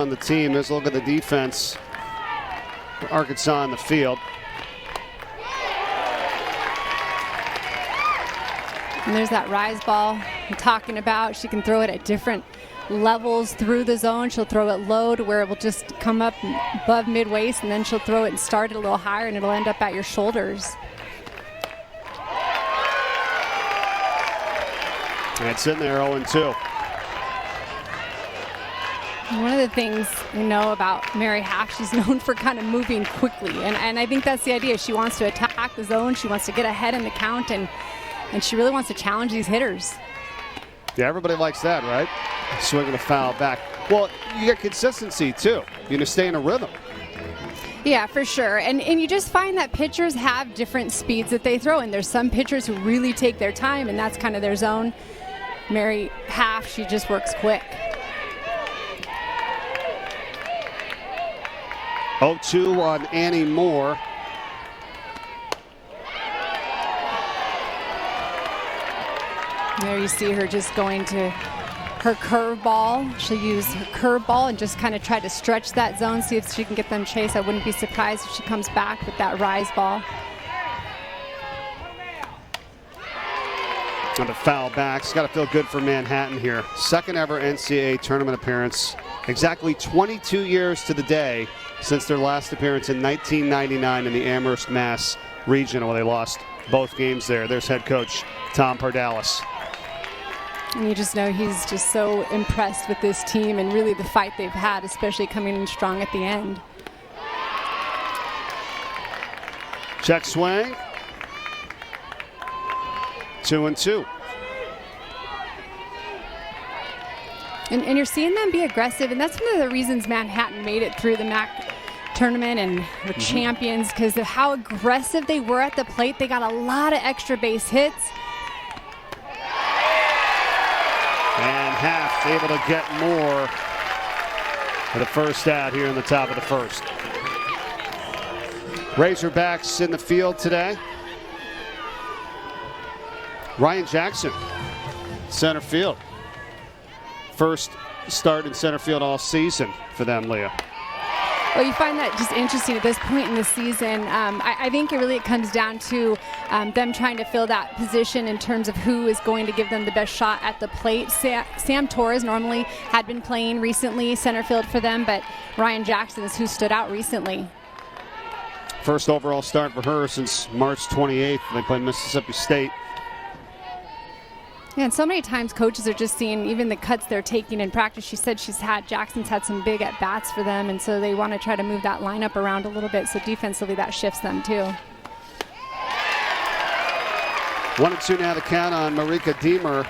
on the team. Let's look at the defense for Arkansas in the field. And there's that rise ball I'm talking about. She can throw it at different levels through the zone. She'll throw it low to where it will just come up above mid-waist, and then she'll throw it and start it a little higher, and it'll end up at your shoulders. And it's in there, 0-2. One of the things we know about Mary Half, she's known for kind of moving quickly, and I think that's the idea. She wants to attack the zone. She wants to get ahead in the count, and she really wants to challenge these hitters. Yeah, everybody likes that, right? Swinging a foul back. Well, you get consistency, too. You know, stay in a rhythm. Yeah, for sure. And you just find that pitchers have different speeds that they throw, and there's some pitchers who really take their time, and that's kind of their zone. Mary Half, she just works quick. 0-2 on Annie Moore. There you see her just going to her curveball. She'll use her curveball and just kind of try to stretch that zone, see if she can get them chased. I wouldn't be surprised if she comes back with that rise ball. And a foul back. It's got to feel good for Manhattan here. Second ever NCAA tournament appearance. Exactly 22 years to the day since their last appearance in 1999 in the Amherst, Mass regional, where they lost both games there. There's head coach Tom Pardalis. And you just know he's just so impressed with this team and really the fight they've had, especially coming in strong at the end. Check swing. 2-2. And you're seeing them be aggressive, and that's one of the reasons Manhattan made it through the MAC tournament and were champions, because of how aggressive they were at the plate. They got a lot of extra base hits. And Half able to get more for the first out here in the top of the first. Razorbacks in the field today. Ryan Jackson, center field. First start in center field all season for them, Leah. Well, you find that just interesting at this point in the season. I think it comes down to them trying to fill that position in terms of who is going to give them the best shot at the plate. Sam Torres normally had been playing recently center field for them, but Ryan Jackson is who stood out recently. First overall start for her since March 28th. They played Mississippi State. Yeah, and so many times coaches are just seeing even the cuts they're taking in practice. She said Jackson's had some big at-bats for them, and so they want to try to move that lineup around a little bit, so defensively that shifts them too. 1-2 now the count on Marika Deemer,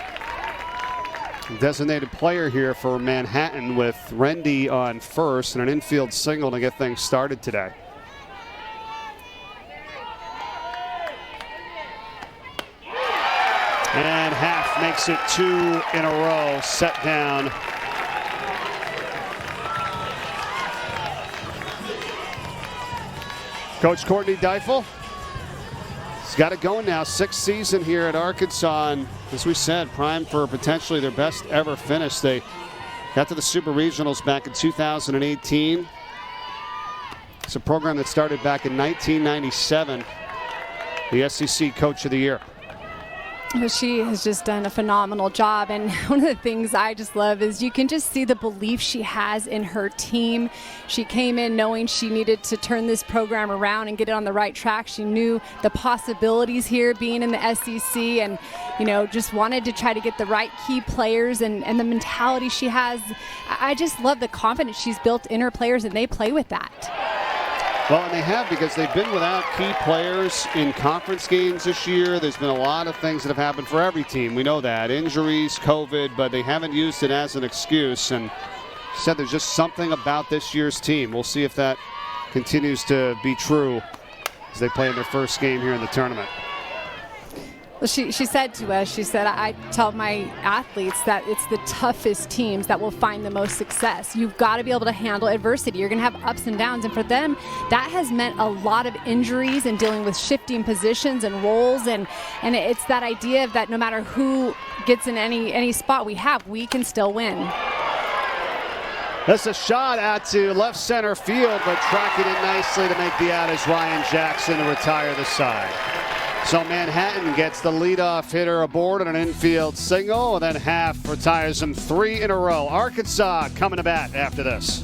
designated player here for Manhattan, with Rendy on first and an infield single to get things started today. And Half makes it 2 in a row, set down. Coach Courtney Deifel has got it going now. 6th season here at Arkansas, and as we said, primed for potentially their best ever finish. They got to the Super Regionals back in 2018. It's a program that started back in 1997. The SEC Coach of the Year. Well, she has just done a phenomenal job, and one of the things I just love is you can just see the belief she has in her team. She came in knowing she needed to turn this program around and get it on the right track. She knew the possibilities here being in the SEC, and just wanted to try to get the right key players and the mentality she has. I just love the confidence she's built in her players, and they play with that. Well, and they have, because they've been without key players in conference games this year. There's been a lot of things that have happened for every team. We know that. Injuries, COVID, but they haven't used it as an excuse. And said there's just something about this year's team. We'll see if that continues to be true as they play in their first game here in the tournament. Well, she said to us, I tell my athletes that it's the toughest teams that will find the most success. You've got to be able to handle adversity. You're going to have ups and downs. And for them, that has meant a lot of injuries and dealing with shifting positions and roles. And it's that idea of that no matter who gets in any spot we can still win. That's a shot out to left center field, but tracking it nicely to make the out is Ryan Jackson to retire the side. So Manhattan gets the leadoff hitter aboard on an infield single, and then Half retires them 3 in a row. Arkansas coming to bat after this.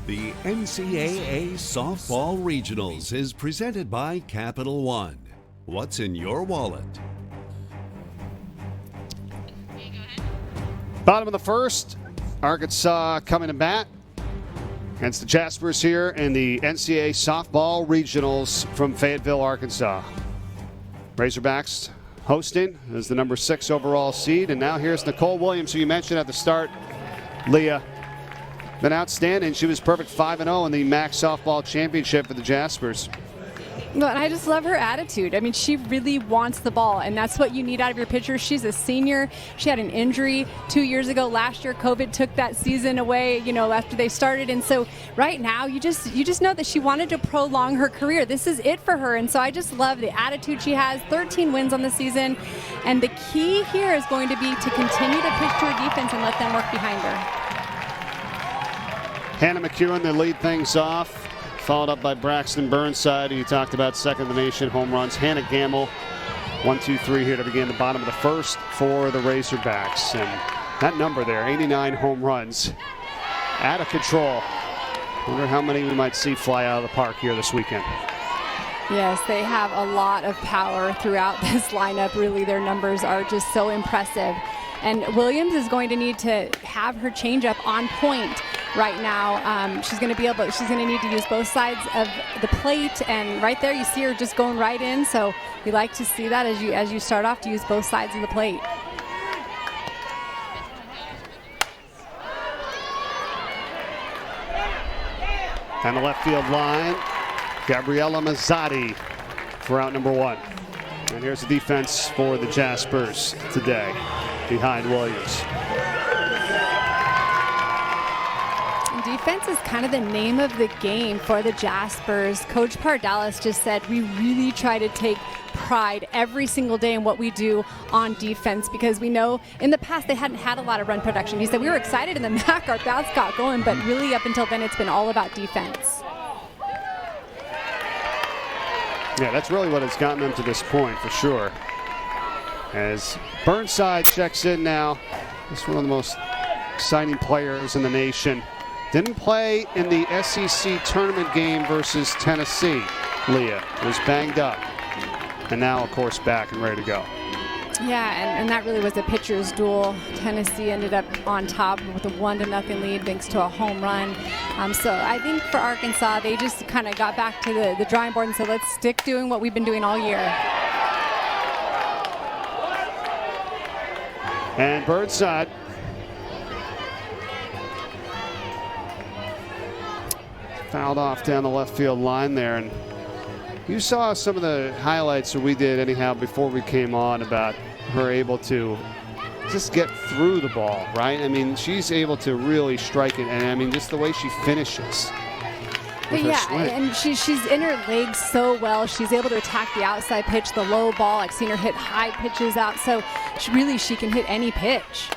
The NCAA Softball Regionals is presented by Capital One. What's in your wallet? Bottom of the first, Arkansas coming to bat against the Jaspers here in the NCAA Softball Regionals from Fayetteville, Arkansas. Razorbacks hosting as the number 6 overall seed. And now here's Nicole Williams, who you mentioned at the start, Leah. Been outstanding. She was perfect 5-0 in the MAC Softball Championship for the Jaspers. No, and I just love her attitude. I mean, she really wants the ball, and that's what you need out of your pitcher. She's a senior. She had an injury 2 years ago. Last year, COVID took that season away, after they started. And so right now, you just know that she wanted to prolong her career. This is it for her. And so I just love the attitude she has. 13 wins on the season. And the key here is going to be to continue to pitch to her defense and let them work behind her. Hannah McEwen to lead things off, followed up by Braxton Burnside, who you talked about, second in the nation home runs. Hannah Gamble, 1-2-3 here to begin the bottom of the first for the Razorbacks. And that number there, 89 home runs, out of control. Wonder how many we might see fly out of the park here this weekend. Yes, they have a lot of power throughout this lineup. Really, their numbers are just so impressive. And Williams is going to need to have her changeup on point right now. She's going to need to use both sides of the plate, and right there you see her just going right in. So we like to see that as you start off to use both sides of the plate. On the left field line, Gabriella Mazzotti for out number 1. And here's the defense for the Jaspers today behind Williams. Defense is kind of the name of the game for the Jaspers. Coach Pardalis just said we really try to take pride every single day in what we do on defense, because we know in the past they hadn't had a lot of run production. He said we were excited in the MAC, our bats got going, but really up until then it's been all about defense. Yeah, that's really what has gotten them to this point for sure. As Burnside checks in now, he's one of the most exciting players in the nation. Didn't play in the SEC tournament game versus Tennessee. Leah was banged up, and now, of course, back and ready to go. Yeah, and that really was a pitcher's duel. Tennessee ended up on top with a 1-0 lead thanks to a home run. So I think for Arkansas, they just kind of got back to the drawing board and said, let's stick doing what we've been doing all year. And Burnside fouled off down the left field line there. And you saw some of the highlights that we did anyhow before we came on about her able to just get through the ball, right? I mean, she's able to really strike it, and I mean, just the way she finishes. Yeah, and she's in her legs so well. She's able to attack the outside pitch, the low ball. I've seen her hit high pitches out, so she can hit any pitch.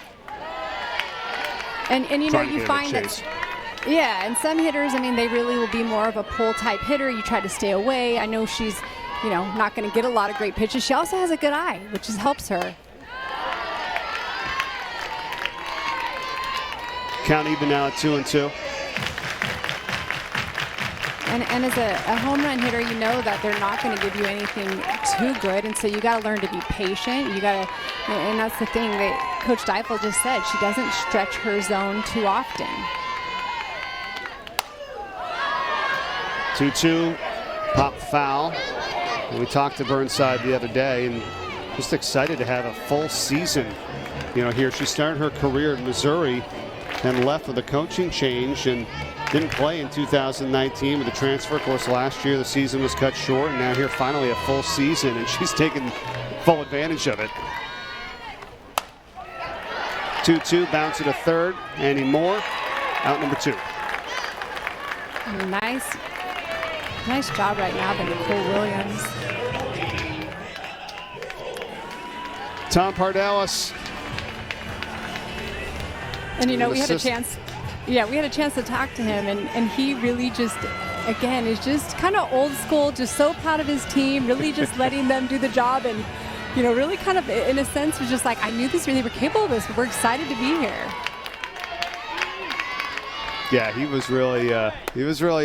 And you know, you find that, yeah, and some hitters, I mean, they really will be more of a pull type hitter. You try to stay away. I know she's, you know, not going to get a lot of great pitches. She also has a good eye, which helps her. Count even now at 2-2. And as a home run hitter, you know that they're not going to give you anything too good, and so you got to learn to be patient. You got to, and that's the thing that Coach Deifel just said. She doesn't stretch her zone too often. 2-2, pop foul. And we talked to Burnside the other day, and just excited to have a full season. You know, here she started her career in Missouri, and left with a coaching change, and didn't play in 2019 with the transfer. Of course, last year the season was cut short, and now here finally a full season, and she's taken full advantage of it. 2-2, bounce to the third. Annie Moore, out number 2. Nice job right now by Nicole Williams. Tom Pardalis. And you know, we had a chance to talk to him, and he really just, again, is just kind of old school, just so proud of his team, really just letting them do the job, and, you know, really kind of, in a sense, was just like, I knew they were capable of this, but we're excited to be here. Yeah, he was really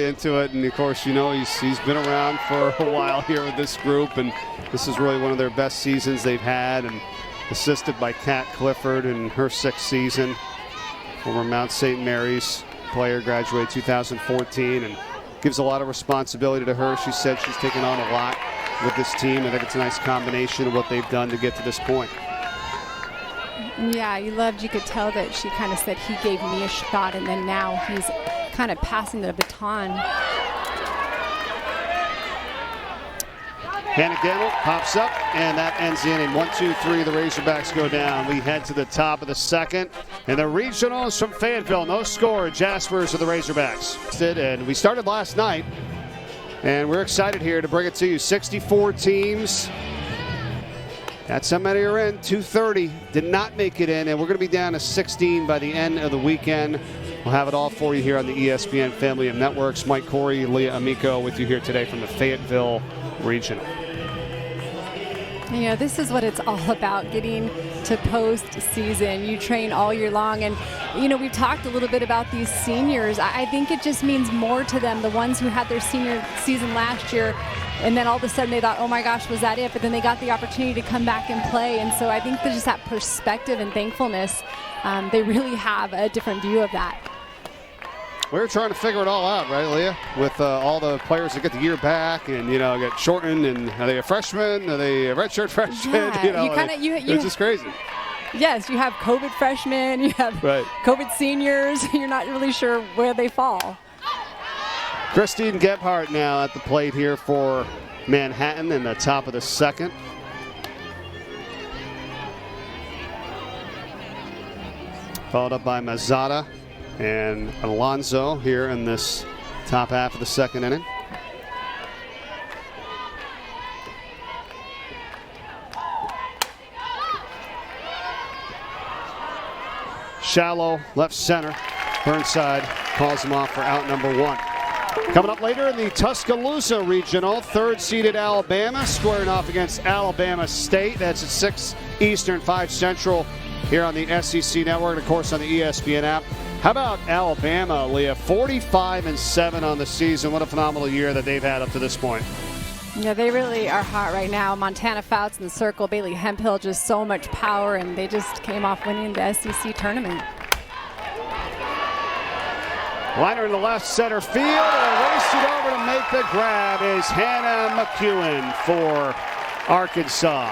into it, and of course, you know, he's been around for a while here with this group, and this is really one of their best seasons they've had, and assisted by Kat Clifford in her 6th season. Former Mount St. Mary's player, graduated 2014, and gives a lot of responsibility to her. She said she's taken on a lot with this team. I think it's a nice combination of what they've done to get to this point. Yeah, you could tell that she kind of said, he gave me a shot, and then now he's kind of passing the baton. Hannah Gamble pops up, and that ends the inning. 1-2-3, the Razorbacks go down. We head to the top of the second, and the regionals from Fayetteville. No score, Jaspers of the Razorbacks. And we started last night, and we're excited here to bring it to you. 64 teams. That's how many are in. 230 did not make it in, and we're going to be down to 16 by the end of the weekend. We'll have it all for you here on the ESPN family of networks. Mike Corey, Leah Amico with you here today from the Fayetteville Regional. You know, this is what it's all about, getting to postseason. You train all year long, and you know, we've talked a little bit about these seniors. I think it just means more to them, the ones who had their senior season last year, and then all of a sudden they thought, oh my gosh, was that it? But then they got the opportunity to come back and play, and so I think there's just that perspective and thankfulness. They really have a different view of that. We're trying to figure it all out, right, Leah? With all the players that get the year back, and you know, get shortened, and are they a freshman? Are they a redshirt freshman? Yeah, you know, it's just crazy. Yes, you have COVID freshmen, you have COVID seniors. You're not really sure where they fall. Christine Gebhardt now at the plate here for Manhattan in the top of the second. Followed up by Mazzata and Alonso here in this top half of the second inning. Shallow left center. Burnside calls him off for out number 1. Coming up later in the Tuscaloosa Regional, 3rd seeded Alabama squaring off against Alabama State. That's at 6 Eastern, 5 Central here on the SEC Network and, of course, on the ESPN app. How about Alabama, Leah? 45-7 on the season. What a phenomenal year that they've had up to this point. Yeah, they really are hot right now. Montana Fouts in the circle, Bailey Hemphill, just so much power, and they just came off winning the SEC tournament. Liner in the left center field, and racing over to make the grab is Hannah McEwen for Arkansas.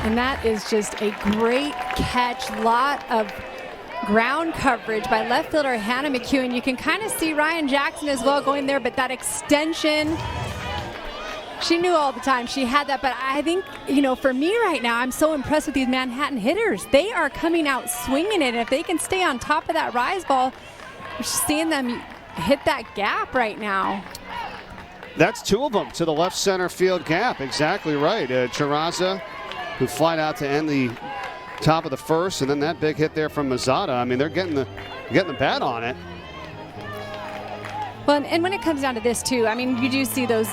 And that is just a great catch. Lot of ground coverage by left fielder Hannah McEwen. You can kind of see Ryan Jackson as well going there, but that extension she knew all the time she had that. But I think, for me right now, I'm so impressed with these Manhattan hitters. They are coming out swinging it. And if they can stay on top of that rise ball, we're seeing them hit that gap right now. That's 2 of them to the left center field gap. Exactly right. Chiraza, who flied out to end the top of the first, and then that big hit there from Mazada. I mean, they're getting the bat on it. Well, and when it comes down to this too, I mean, you do see those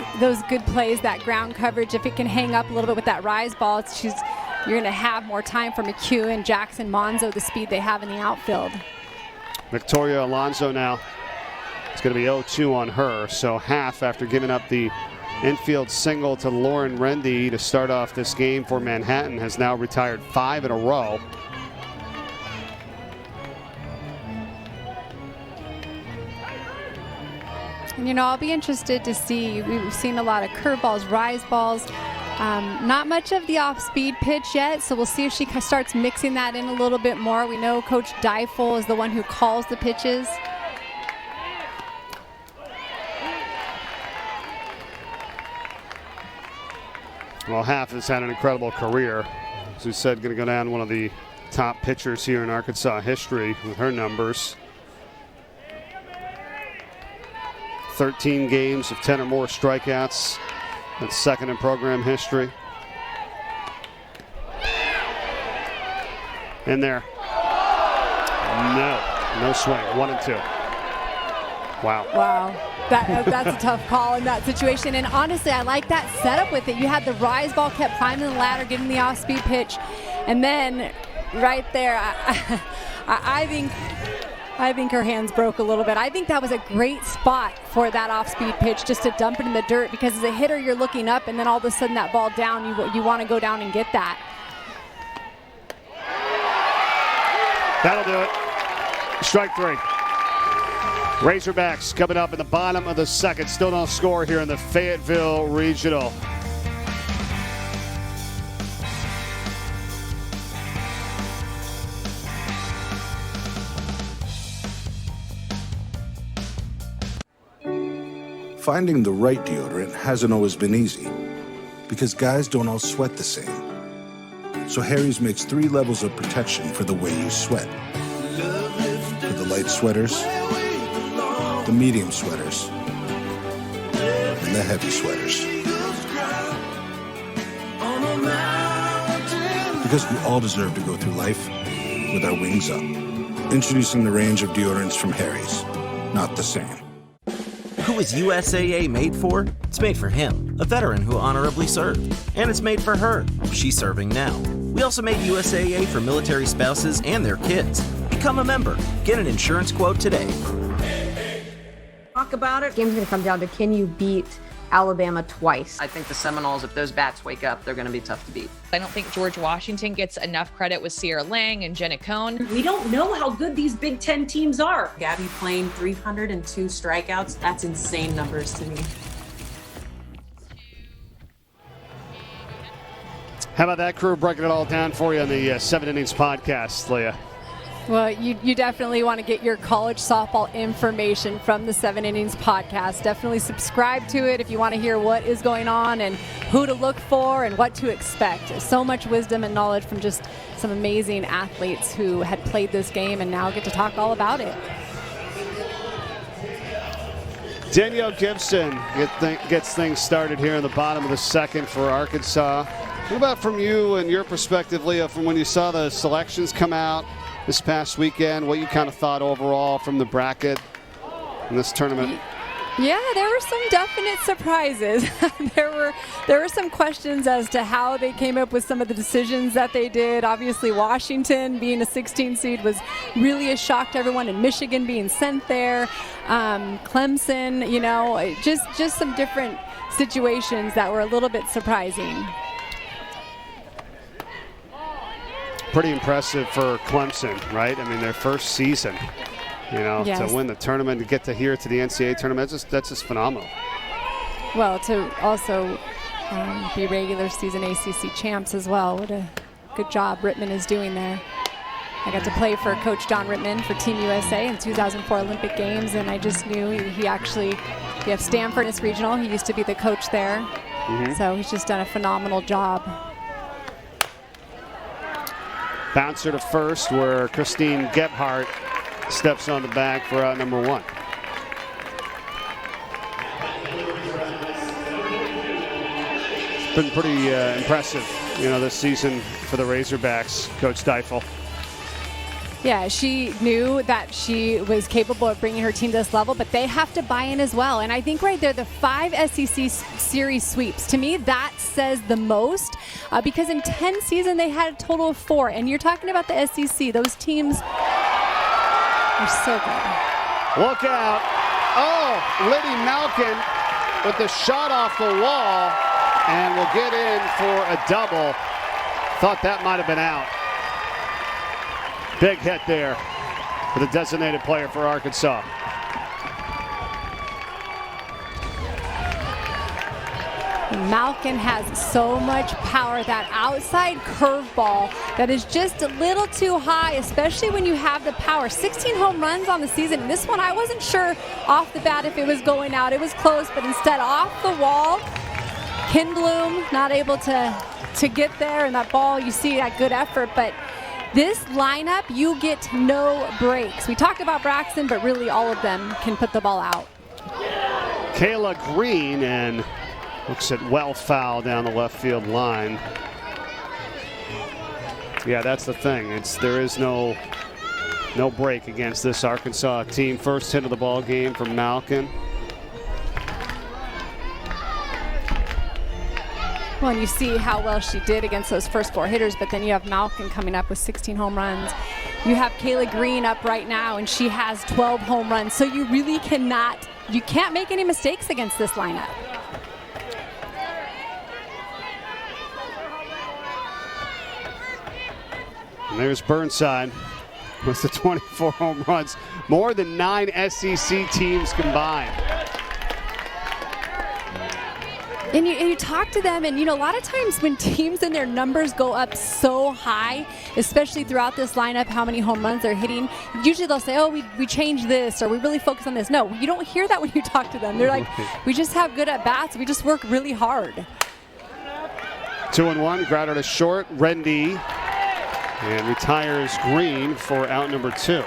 good plays, that ground coverage. If it can hang up a little bit with that rise ball, you're going to have more time for McHugh and Jackson Monzo, the speed they have in the outfield. Victoria Alonso now. It's going to be 0-2 on her, so half after giving up the infield single to Lauren Rendy to start off this game for Manhattan, has now retired 5 in a row. And, I'll be interested to see. We've seen a lot of curveballs, rise balls, not much of the off-speed pitch yet, so we'll see if she starts mixing that in a little bit more. We know Coach Deifel is the one who calls the pitches. Well, Half has had an incredible career. As we said, going to go down one of the top pitchers here in Arkansas history with her numbers. 13 games of 10 or more strikeouts. That's second in program history. In there. No swing. 1-2. Wow. That's a tough call in that situation. And honestly, I like that setup with it. You had the rise ball, kept climbing the ladder, getting the off-speed pitch. And then right there, I think her hands broke a little bit. I think that was a great spot for that off-speed pitch, just to dump it in the dirt, because as a hitter, you're looking up, and then all of a sudden that ball down, you want to go down and get that. That'll do it. Strike 3. Razorbacks coming up in the bottom of the second. Still no score here in the Fayetteville Regional. Finding the right deodorant hasn't always been easy, because guys don't all sweat the same. So Harry's makes 3 levels of protection for the way you sweat. For the light sweaters, the medium sweaters, and the heavy sweaters. Because we all deserve to go through life with our wings up. Introducing the range of deodorants from Harry's. Not the same. Who is USAA made for? It's made for him, a veteran who honorably served. And it's made for her. She's serving now. We also made USAA for military spouses and their kids. Become a member. Get an insurance quote today. Talk about it. Game's going to come down to, can you beat Alabama twice? I think the Seminoles, if those bats wake up, they're going to be tough to beat. I don't think George Washington gets enough credit with Sierra Lang and Jenna Cohn. We don't know how good these Big Ten teams are. Gabby Plain, 302 strikeouts. That's insane numbers to me. How about that crew breaking it all down for you on the 7 Innings podcast, Leah? Well, you definitely want to get your college softball information from the 7 Innings podcast. Definitely subscribe to it if you want to hear what is going on and who to look for and what to expect. So much wisdom and knowledge from just some amazing athletes who had played this game and now get to talk all about it. Danielle Gibson gets things started here in the bottom of the second for Arkansas. What about from you and your perspective, Leah, from when you saw the selections come out this past weekend, what you kind of thought overall from the bracket in this tournament? Yeah, there were some definite surprises. there were some questions as to how they came up with some of the decisions that they did. Obviously, Washington being a 16 seed was really a shock to everyone, and Michigan being sent there. Clemson, just some different situations that were a little bit surprising. Pretty impressive for Clemson, right? I mean, their first season, Yes. to win the tournament, to get to here to the NCAA tournament, that's just phenomenal. Well, to also be regular season ACC champs as well. What a good job Rittman is doing there. I got to play for Coach John Rittman for Team USA in 2004 Olympic Games, and I just knew he have Stanford as regional. He used to be the coach there. So he's just done a phenomenal job. Bouncer to first, where Christine Gebhardt steps on the bag for out number 1. It's been pretty impressive, this season for the Razorbacks, Coach Deifel. Yeah, she knew that she was capable of bringing her team to this level, but they have to buy in as well. And I think right there, the 5 SEC series sweeps, to me, that says the most because in 10 seasons, they had a total of 4. And you're talking about the SEC. Those teams are so good. Look out. Oh, Liddy Malkin with the shot off the wall and will get in for a double. Thought that might have been out. Big hit there for the designated player for Arkansas. Malkin has so much power, that outside curveball that is just a little too high, especially when you have the power. 16 home runs on the season. And this one, I wasn't sure off the bat if it was going out. It was close, but instead off the wall. Kinbloom not able to get there, and that ball, you see that good effort, but this lineup, you get no breaks. We talked about Braxton, but really all of them can put the ball out. Kayla Green, and looks at well foul down the left field line. Yeah, that's the thing. There is no break against this Arkansas team. First hit of the ball game from Malkin. Well, and you see how well she did against those first 4 hitters, but then you have Malkin coming up with 16 home runs. You have Kayla Green up right now, and she has 12 home runs. So you really you can't make any mistakes against this lineup. And there's Burnside with the 24 home runs, more than 9 SEC teams combined. And you talk to them, and a lot of times when teams and their numbers go up so high, especially throughout this lineup, how many home runs they're hitting, usually they'll say, oh, we changed this, or we really focus on this. No, you don't hear that when you talk to them. They're like, we just have good at-bats. We just work really hard. 2-1, Grouter to short, Rendy, and retires Green for out number 2.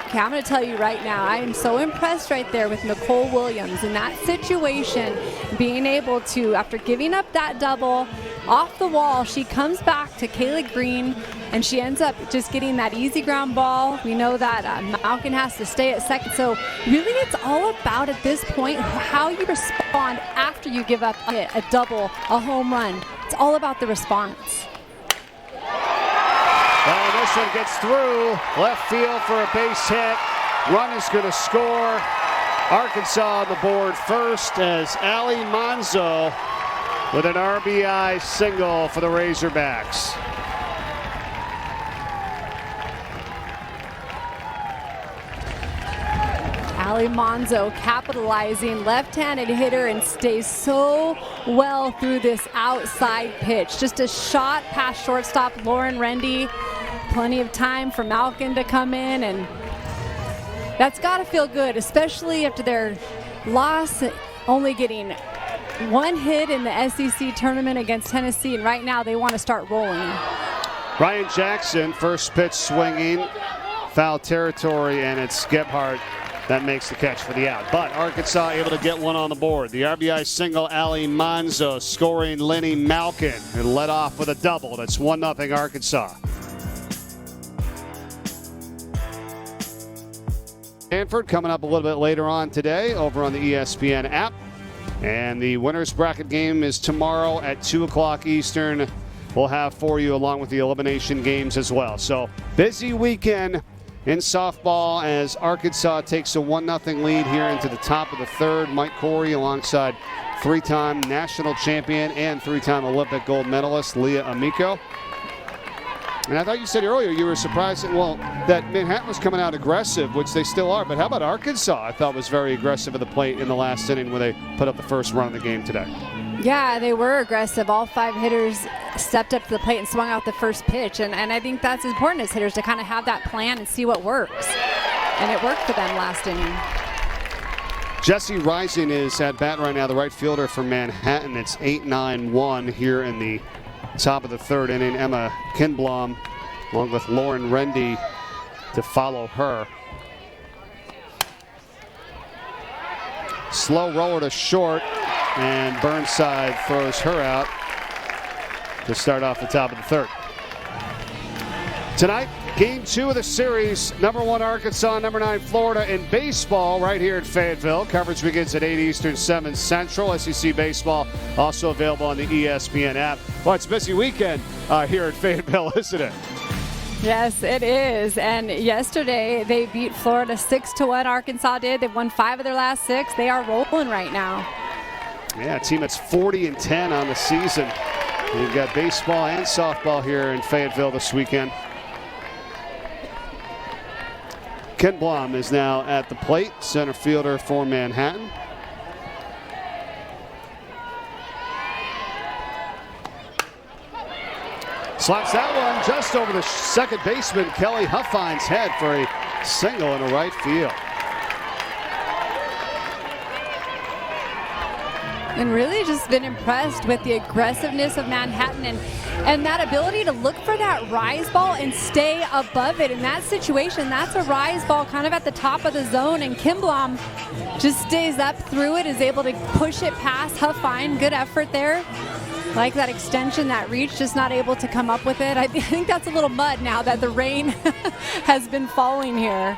Okay, I'm going to tell you right now, I am so impressed right there with Nicole Williams in that situation, being able to, after giving up that double off the wall, she comes back to Kayla Green, and she ends up just getting that easy ground ball. We know that Malkin has to stay at second. So really it's all about, at this point, how you respond after you give up a double, a home run. It's all about the response. Well, this one gets through left field for a base hit. Run is going to score. Arkansas on the board first as Ali Manzo with an RBI single for the Razorbacks. Ali Manzo capitalizing, left-handed hitter, and stays so well through this outside pitch. Just a shot past shortstop Lauren Rendy. Plenty of time for Malkin to come in, and that's got to feel good, especially after their loss, only getting 1 hit in the SEC tournament against Tennessee, and right now they want to start rolling. Ryan Jackson, first pitch swinging, foul territory, and it's Gebhardt that makes the catch for the out. But Arkansas able to get one on the board. The RBI single, Ali Manzo scoring Lenny Malkin, and led off with a double. That's 1-0 Arkansas. Stanford coming up a little bit later on today over on the ESPN app. And the winners bracket game is tomorrow at 2 o'clock Eastern. We'll have for you along with the elimination games as well. So busy weekend in softball as Arkansas takes a 1-0 lead here into the top of the third. Mike Corey alongside 3-time national champion and 3-time Olympic gold medalist Leah Amico. And I thought you said earlier you were surprised that Manhattan was coming out aggressive, which they still are. But how about Arkansas? I thought was very aggressive at the plate in the last inning when they put up the first run of the game today. Yeah, they were aggressive. All 5 hitters stepped up to the plate and swung out the first pitch. And I think that's important as hitters to kind of have that plan and see what works. And it worked for them last inning. Jesse Rising is at bat right now, the right fielder for Manhattan. It's 8-9-1 here in the top of the third inning. Emma Kinblom along with Lauren Rendy to follow her. Slow roller to short, and Burnside throws her out to start off the top of the third. Tonight, Game 2 of the series, number 1 Arkansas, number 9 Florida in baseball right here in Fayetteville. Coverage begins at 8 Eastern, 7 Central. SEC baseball also available on the ESPN app. Well, it's a busy weekend here in Fayetteville, isn't it? Yes, it is. And yesterday they beat Florida 6-1. Arkansas did. They've won 5 of their last 6. They are rolling right now. Yeah, a team that's 40-10 on the season. We've got baseball and softball here in Fayetteville this weekend. Ken Blom is now at the plate, center fielder for Manhattan. Slaps that one just over the second baseman, Kelly Huffine's head for a single in the right field. And really just been impressed with the aggressiveness of Manhattan and that ability to look for that rise ball and stay above it. In that situation, that's a rise ball kind of at the top of the zone, and Kim Blom just stays up through it, is able to push it past Huffine. Good effort there. Like that extension, that reach, just not able to come up with it. I think that's a little mud now that the rain has been falling here.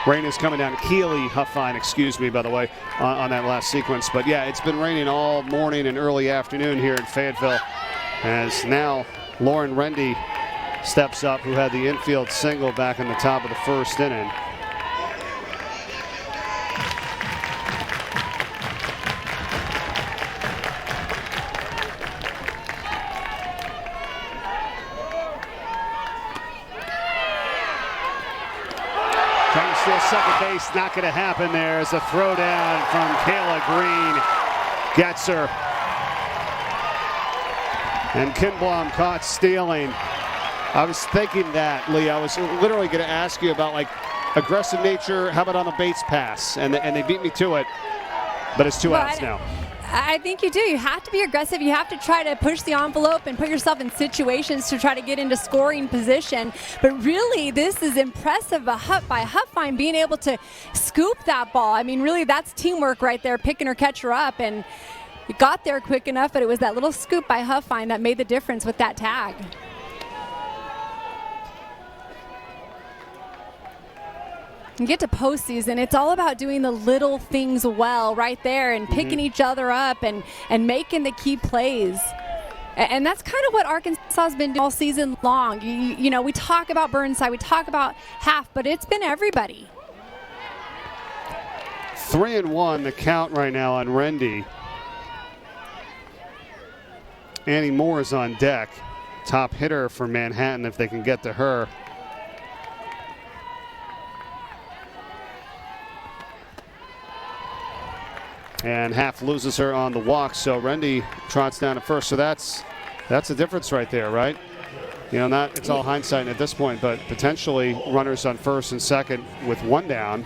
Rain is coming down. Keely Huffine, excuse me, by the way, on that last sequence. But yeah, it's been raining all morning and early afternoon here in Fayetteville. As now Lauren Rendy steps up, who had the infield single back in the top of the first inning. Still second base, not going to happen there as a throw down from Kayla Green gets her. And Kinblom caught stealing. I was thinking that, Lee. I was literally going to ask you about like aggressive nature. How about on the base pass? And they beat me to it, but it's 2 outs now. I think you do. You have to be aggressive. You have to try to push the envelope and put yourself in situations to try to get into scoring position. But really, this is impressive by Huffine being able to scoop that ball. I mean, really, that's teamwork right there, picking her catcher up. And it got there quick enough, but it was that little scoop by Huffine that made the difference with that tag. And get to postseason, it's all about doing the little things well right there and picking each other up and making the key plays. And that's kind of what Arkansas has been doing all season long. You know, we talk about Burnside, we talk about Half, but it's been everybody. 3-1 the count right now on Rendy. Annie Moore is on deck. Top hitter for Manhattan if they can get to her. And Half loses her on the walk, so Rendy trots down at first. So that's a difference right there, right? You know, it's all hindsight at this point, but potentially runners on first and second with 1 down.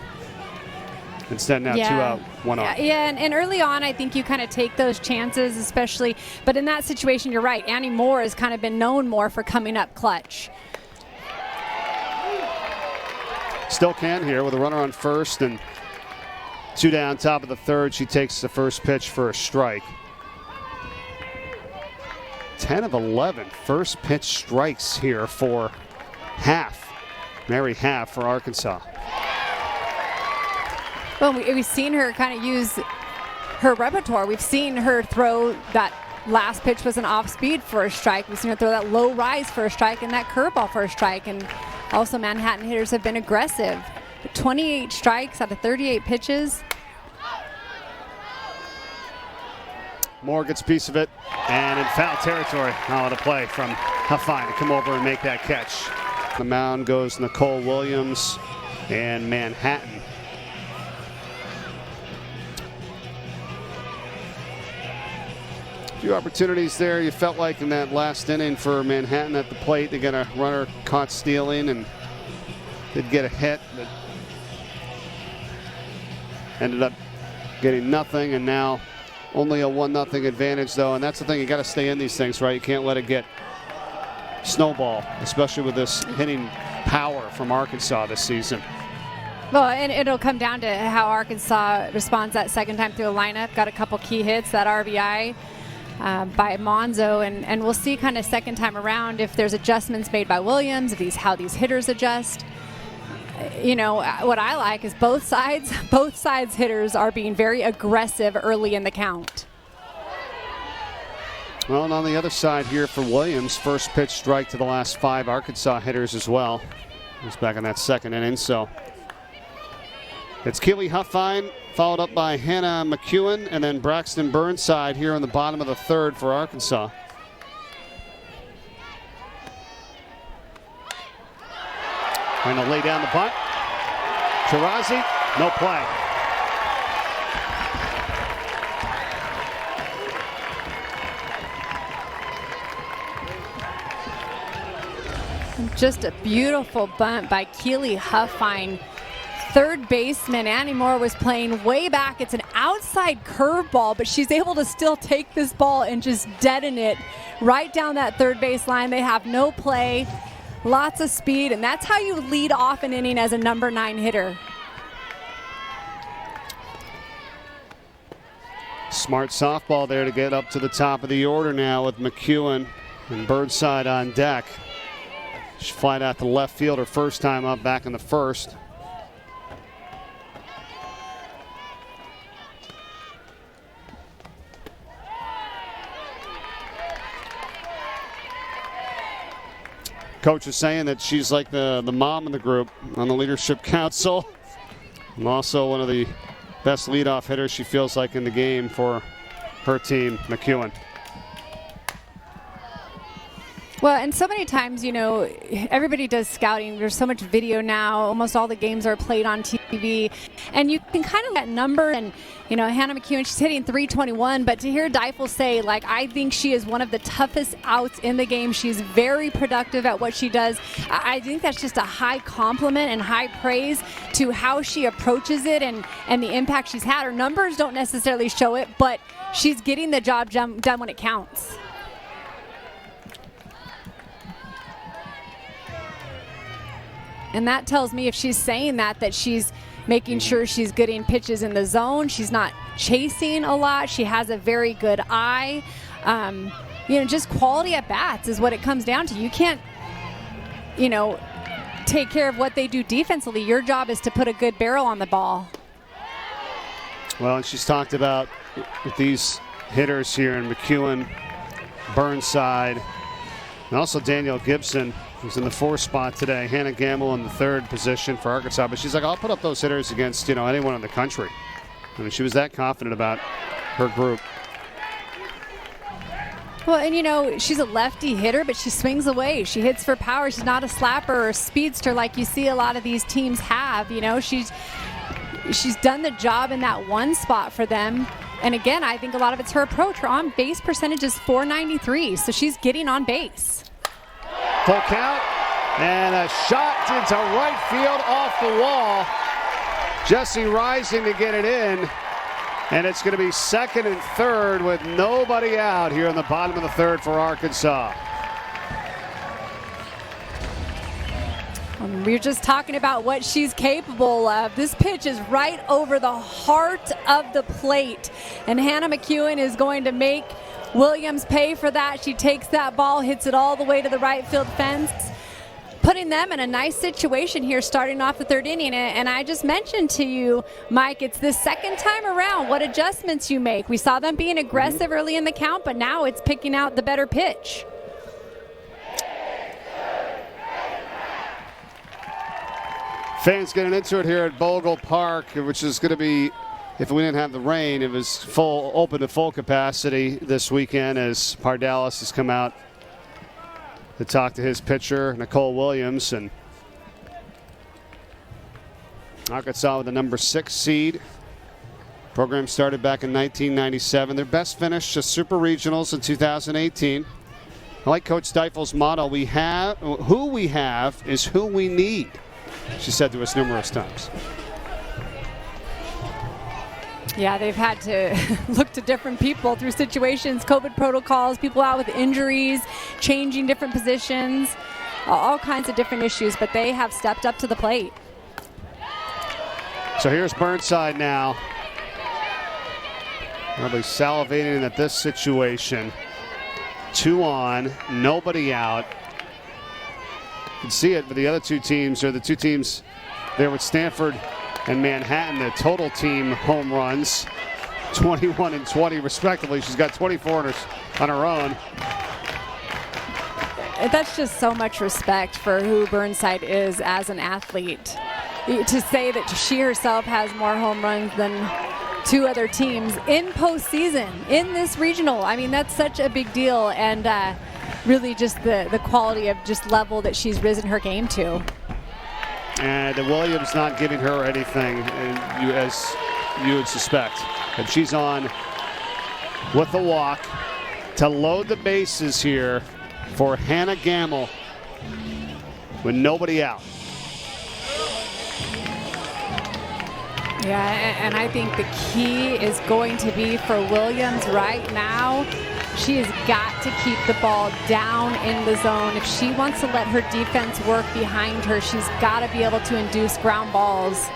Instead now 2 out, 1 off. Yeah, and early on, I think you kind of take those chances, especially. But in that situation, you're right. Annie Moore has kind of been known more for coming up clutch. Still can here with a runner on first and 2 down, top of the third. She takes the first pitch for a strike. 10 of 11 first pitch strikes here for Half. Mary Half for Arkansas. Well, we've seen her kind of use her repertoire. We've seen her throw that last pitch was an off speed for a strike. We've seen her throw that low rise for a strike and that curveball for a strike. And also Manhattan hitters have been aggressive. 28 strikes out of 38 pitches. Moore gets a piece of it, and in foul territory. Now the play from Huffine to come over and make that catch. The mound goes Nicole Williams and Manhattan. A few opportunities there. You felt like in that last inning for Manhattan at the plate, they got a runner caught stealing and did get a hit. But ended up getting nothing, and now only a 1-0 advantage, though. And that's the thing, you got to stay in these things, right? You can't let it get snowball, especially with this hitting power from Arkansas this season. Well, and it'll come down to how Arkansas responds that second time through the lineup. Got a couple key hits, that RBI by Monzo, and we'll see kind of second time around if there's adjustments made by Williams, if how these hitters adjust. You know, what I like is both sides hitters are being very aggressive early in the count. Well, and on the other side here for Williams, first pitch strike to the last 5 Arkansas hitters as well. He's back in that second inning, so it's Keely Huffine, followed up by Hannah McEwen, and then Braxton Burnside here in the bottom of the third for Arkansas. Trying to lay down the bunt. Chirazi, no play. Just a beautiful bunt by Keely Huffine. Third baseman Annie Moore was playing way back. It's an outside curveball, but she's able to still take this ball and just deaden it right down that third base line. They have no play, lots of speed, and that's how you lead off an inning as a number 9 hitter. Smart softball there to get up to the top of the order now with McEwen and Burnside on deck. She flied out to left field her first time up back in the first. Coach is saying that she's like the mom of the group on the leadership council, and also one of the best leadoff hitters she feels like in the game for her team, McEwen. Well, and so many times, you know, everybody does scouting. There's so much video now. Almost all the games are played on TV. And you can kind of get number. And, you know, Hannah McEwen, she's hitting .321. But to hear Deifel say, like, I think she is one of the toughest outs in the game. She's very productive at what she does. I think that's just a high compliment and high praise to how she approaches it and the impact she's had. Her numbers don't necessarily show it, but she's getting the job done when it counts. And that tells me if she's saying that she's making sure she's getting pitches in the zone. She's not chasing a lot. She has a very good eye. You know, just quality at bats is what it comes down to. You can't, you know, take care of what they do defensively. Your job is to put a good barrel on the ball. Well, and she's talked about with these hitters here in McEwen, Burnside, and also Danielle Gibson, who's in the 4th spot today. Hannah Gamble in the 3rd position for Arkansas. But she's like, I'll put up those hitters against, you know, anyone in the country. I mean, she was that confident about her group. Well, and you know, she's a lefty hitter, but she swings away. She hits for power. She's not a slapper or a speedster like you see a lot of these teams have. You know, she's done the job in that one spot for them. And again, I think a lot of it's her approach. Her on-base percentage is .493, so she's getting on base. Full count, and a shot into right field off the wall. Jesse rising to get it in, and it's going to be 2nd and 3rd with nobody out here in the bottom of the 3rd for Arkansas. We were just talking about what she's capable of. This pitch is right over the heart of the plate, and Hannah McEwen is going to make Williams pay for that. She takes that ball, hits it all the way to the right field fence, putting them in a nice situation here starting off the 3rd inning. And I just mentioned to you, Mike, it's the second time around what adjustments you make. We saw them being aggressive early in the count, but now it's picking out the better pitch. Fans getting into it here at Bogle Park, which is going to be, if we didn't have the rain, it was open to full capacity this weekend as Pardalis has come out to talk to his pitcher, Nicole Williams. And Arkansas with the number 6 seed. Program started back in 1997. Their best finish to Super Regionals in 2018. I like Coach Deifel's motto, who we have is who we need, she said to us numerous times. Yeah, they've had to look to different people through situations, COVID protocols, people out with injuries, changing different positions, all kinds of different issues, but they have stepped up to the plate. So here's Burnside now. Probably salivating at this situation. 2 on, nobody out. You can see it, but the other two teams are the two teams there with Stanford and Manhattan, the total team home runs, 21 and 20 respectively. She's got 24 on her own. That's just so much respect for who Burnside is as an athlete. To say that she herself has more home runs than 2 other teams in postseason, in this regional. I mean, that's such a big deal, and really just the quality of just level that she's risen her game to. And Williams not giving her anything, and as you would suspect. And she's on with the walk to load the bases here for Hannah Gamble with nobody out. Yeah, and I think the key is going to be for Williams right now. She has got to keep the ball down in the zone. If she wants to let her defense work behind her, she's got to be able to induce ground balls.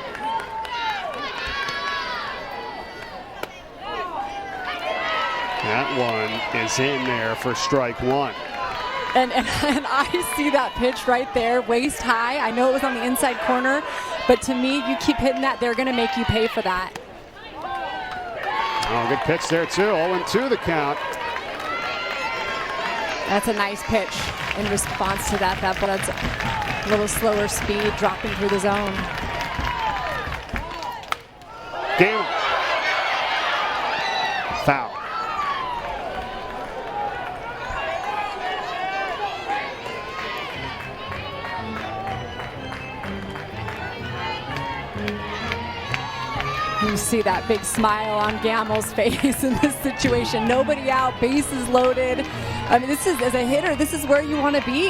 That one is in there for strike 1. And I see that pitch right there, waist high. I know it was on the inside corner, but to me, you keep hitting that, they're going to make you pay for that. Oh, good pitch there, too. 0-2 the count. That's a nice pitch in response to that. That's a little slower speed, dropping through the zone. Game. Foul. You see that big smile on Gamble's face in this situation. Nobody out, bases loaded. I mean, this is, as a hitter, this is where you want to be.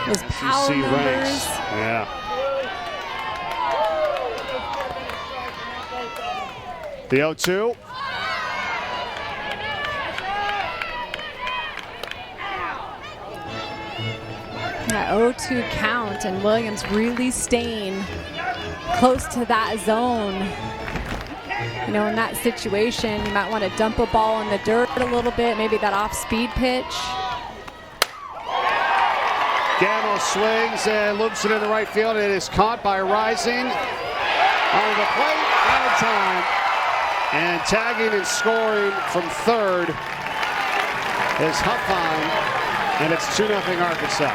Those power numbers. Yeah. The 0-2. That 0-2 count, and Williams really staying close to that zone. You know, in that situation, you might want to dump a ball in the dirt a little bit, maybe that off-speed pitch. Gamble swings and loops it in the right field. It is caught by Rising on the plate, out of time. And tagging and scoring from third is Huffine, and it's 2-0 Arkansas.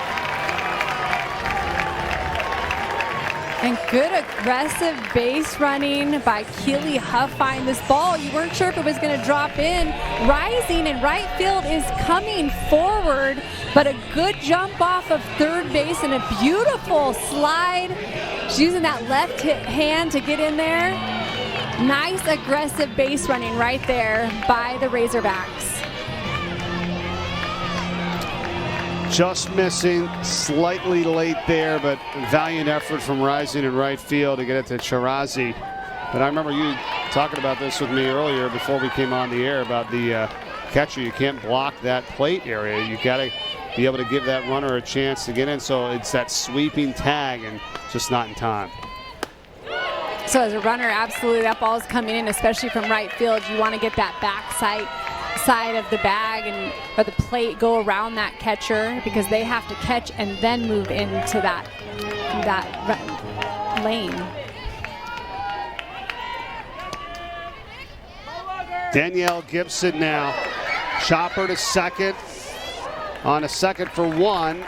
And good aggressive base running by Keely Huffine. This ball, you weren't sure if it was going to drop in. Rising in right field is coming forward, but a good jump off of third base and a beautiful slide. She's using that left hand to get in there. Nice aggressive base running right there by the Razorbacks. Just missing, slightly late there, but valiant effort from Rising in right field to get it to Chirazi. But I remember you talking about this with me earlier before we came on the air about the catcher. You can't block that plate area. You got to be able to give that runner a chance to get in. So it's that sweeping tag and just not in time. So as a runner, absolutely that ball is coming in, especially from right field. You want to get that back side of the bag or the plate, go around that catcher, because they have to catch and then move into that lane. Danielle Gibson now. Chopper to second on a second for 1.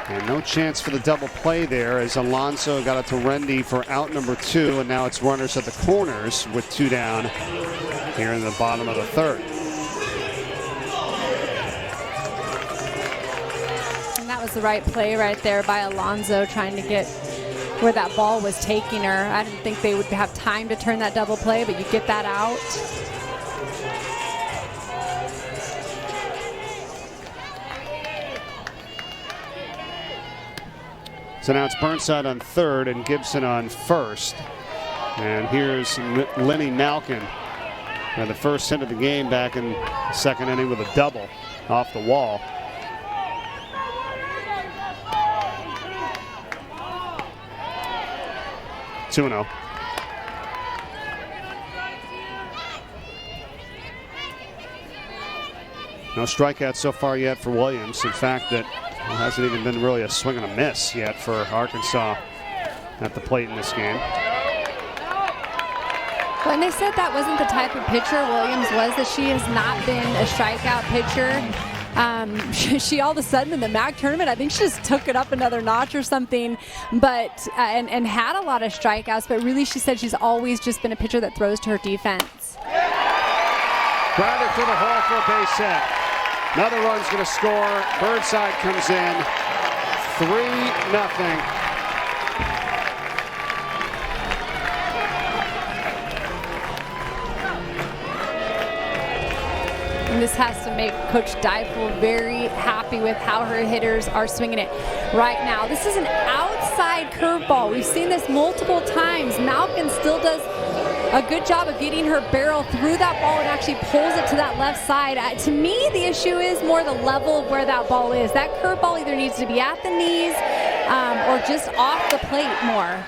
And no chance for the double play there as Alonso got it to Rendy for out number 2. And now it's runners at the corners with 2 down here in the bottom of the third. And that was the right play right there by Alonso, trying to get where that ball was taking her. I didn't think they would have time to turn that double play, but you get that out. So now it's Burnside on third and Gibson on first. And here's Lenny Malkin. The first hit of the game back in the second inning with a double off the wall. Two-0. No strikeouts so far yet for Williams. In fact, that hasn't even been really a swing and a miss yet for Arkansas at the plate in this game. When they said that wasn't the type of pitcher Williams was, that she has not been a strikeout pitcher. She all of a sudden in the MAC tournament, I think she just took it up another notch or something, but and had a lot of strikeouts, but really she said she's always just been a pitcher that throws to her defense. Grounder for the hole for a base hit. Another run's going to score. Burnside comes in. 3-0. And this has to make Coach Deifel very happy with how her hitters are swinging it right now. This is an outside curveball. We've seen this multiple times. Malkin still does a good job of getting her barrel through that ball and actually pulls it to that left side. To me, the issue is more the level of where that ball is. That curveball either needs to be at the knees or just off the plate more.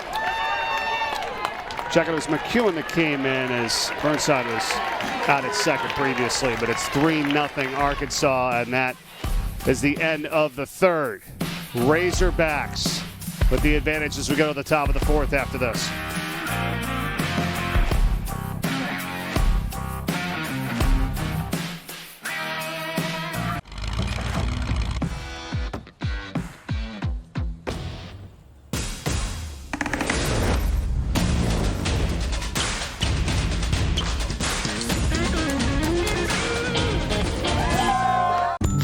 Check it was McEwen that came in as Burnside was out at second previously, but it's 3-0 Arkansas, and that is the end of the third. Razorbacks with the advantage as we go to the top of the fourth after this.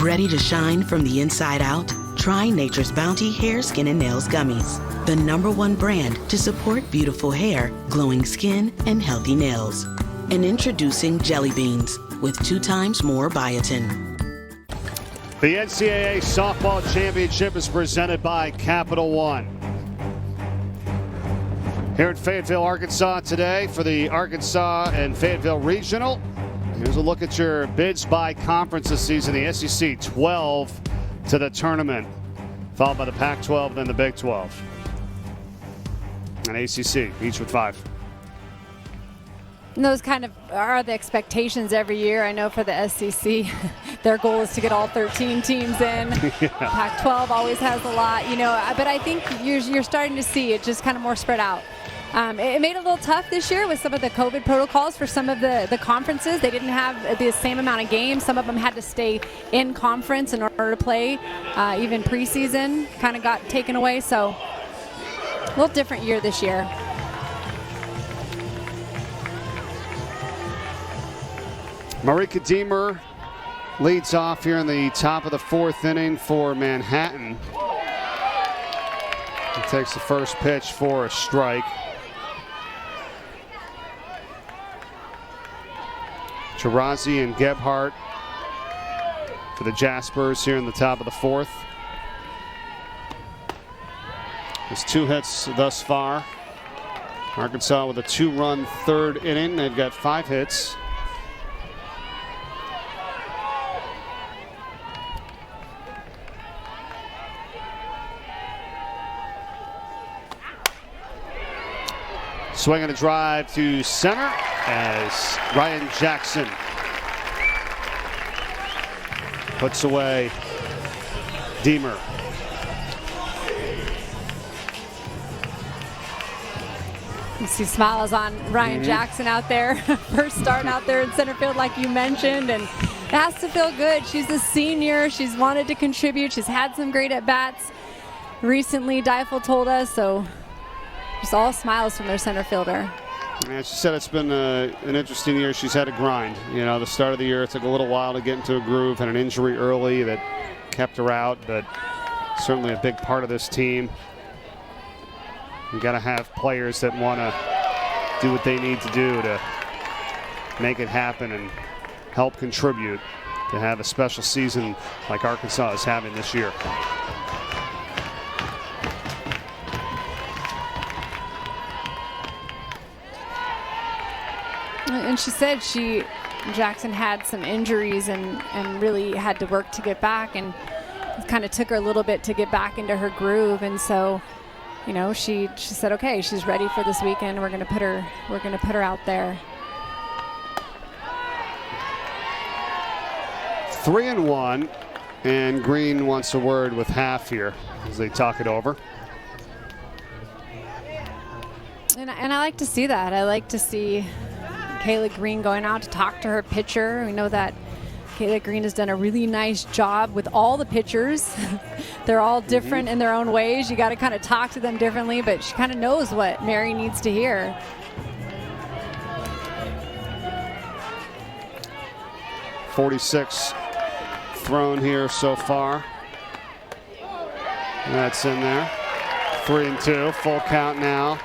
Ready to shine from the inside out? Try Nature's Bounty Hair, Skin, and Nails Gummies. The #1 brand to support beautiful hair, glowing skin, and healthy nails. And introducing Jelly Beans with 2 times more biotin. The NCAA Softball Championship is presented by Capital One. Here in Fayetteville, Arkansas today for the Arkansas and Fayetteville Regional. Here's a look at your bids by conference this season. The SEC 12 to the tournament, followed by the Pac-12, then the Big 12. And ACC, each with 5. And those kind of are the expectations every year. I know for the SEC, their goal is to get all 13 teams in. Yeah. Pac-12 always has a lot, but I think you're starting to see it just kind of more spread out. It made it a little tough this year with some of the COVID protocols for some of the conferences. They didn't have the same amount of games. Some of them had to stay in conference in order to play. Even preseason kind of got taken away. So a little different year this year. Marika Deemer leads off here in the top of the fourth inning for Manhattan. He takes the first pitch for a strike. Tarazi and Gebhardt for the Jaspers here in the top of the fourth. There's 2 hits thus far. Arkansas with a 2-run third inning. They've got 5 hits. Swinging a drive to center as Ryan Jackson puts away Deemer. You see smiles on Ryan Jackson out there. First start out there in center field like you mentioned, and it has to feel good. She's a senior. She's wanted to contribute. She's had some great at-bats recently, Deifel told us, so just all smiles from their center fielder. Yeah, she said it's been an interesting year. She's had a grind. The start of the year, it took a little while to get into a groove, had an injury early that kept her out, but certainly a big part of this team. You got to have players that want to do what they need to do to make it happen and help contribute to have a special season like Arkansas is having this year. And she said Jackson had some injuries and really had to work to get back, and it kind of took her a little bit to get back into her groove. And so, you know, she said, okay, she's ready for this weekend. We're gonna put her out there. 3-1, and Green wants a word with Half here as they talk it over. And I like to see that. I like to see Kayla Green going out to talk to her pitcher. We know that Kayla Green has done a really nice job with all the pitchers. They're all different in their own ways. You got to kind of talk to them differently, but she kind of knows what Mary needs to hear. .46 thrown here so far. That's in there. 3-2, full count now.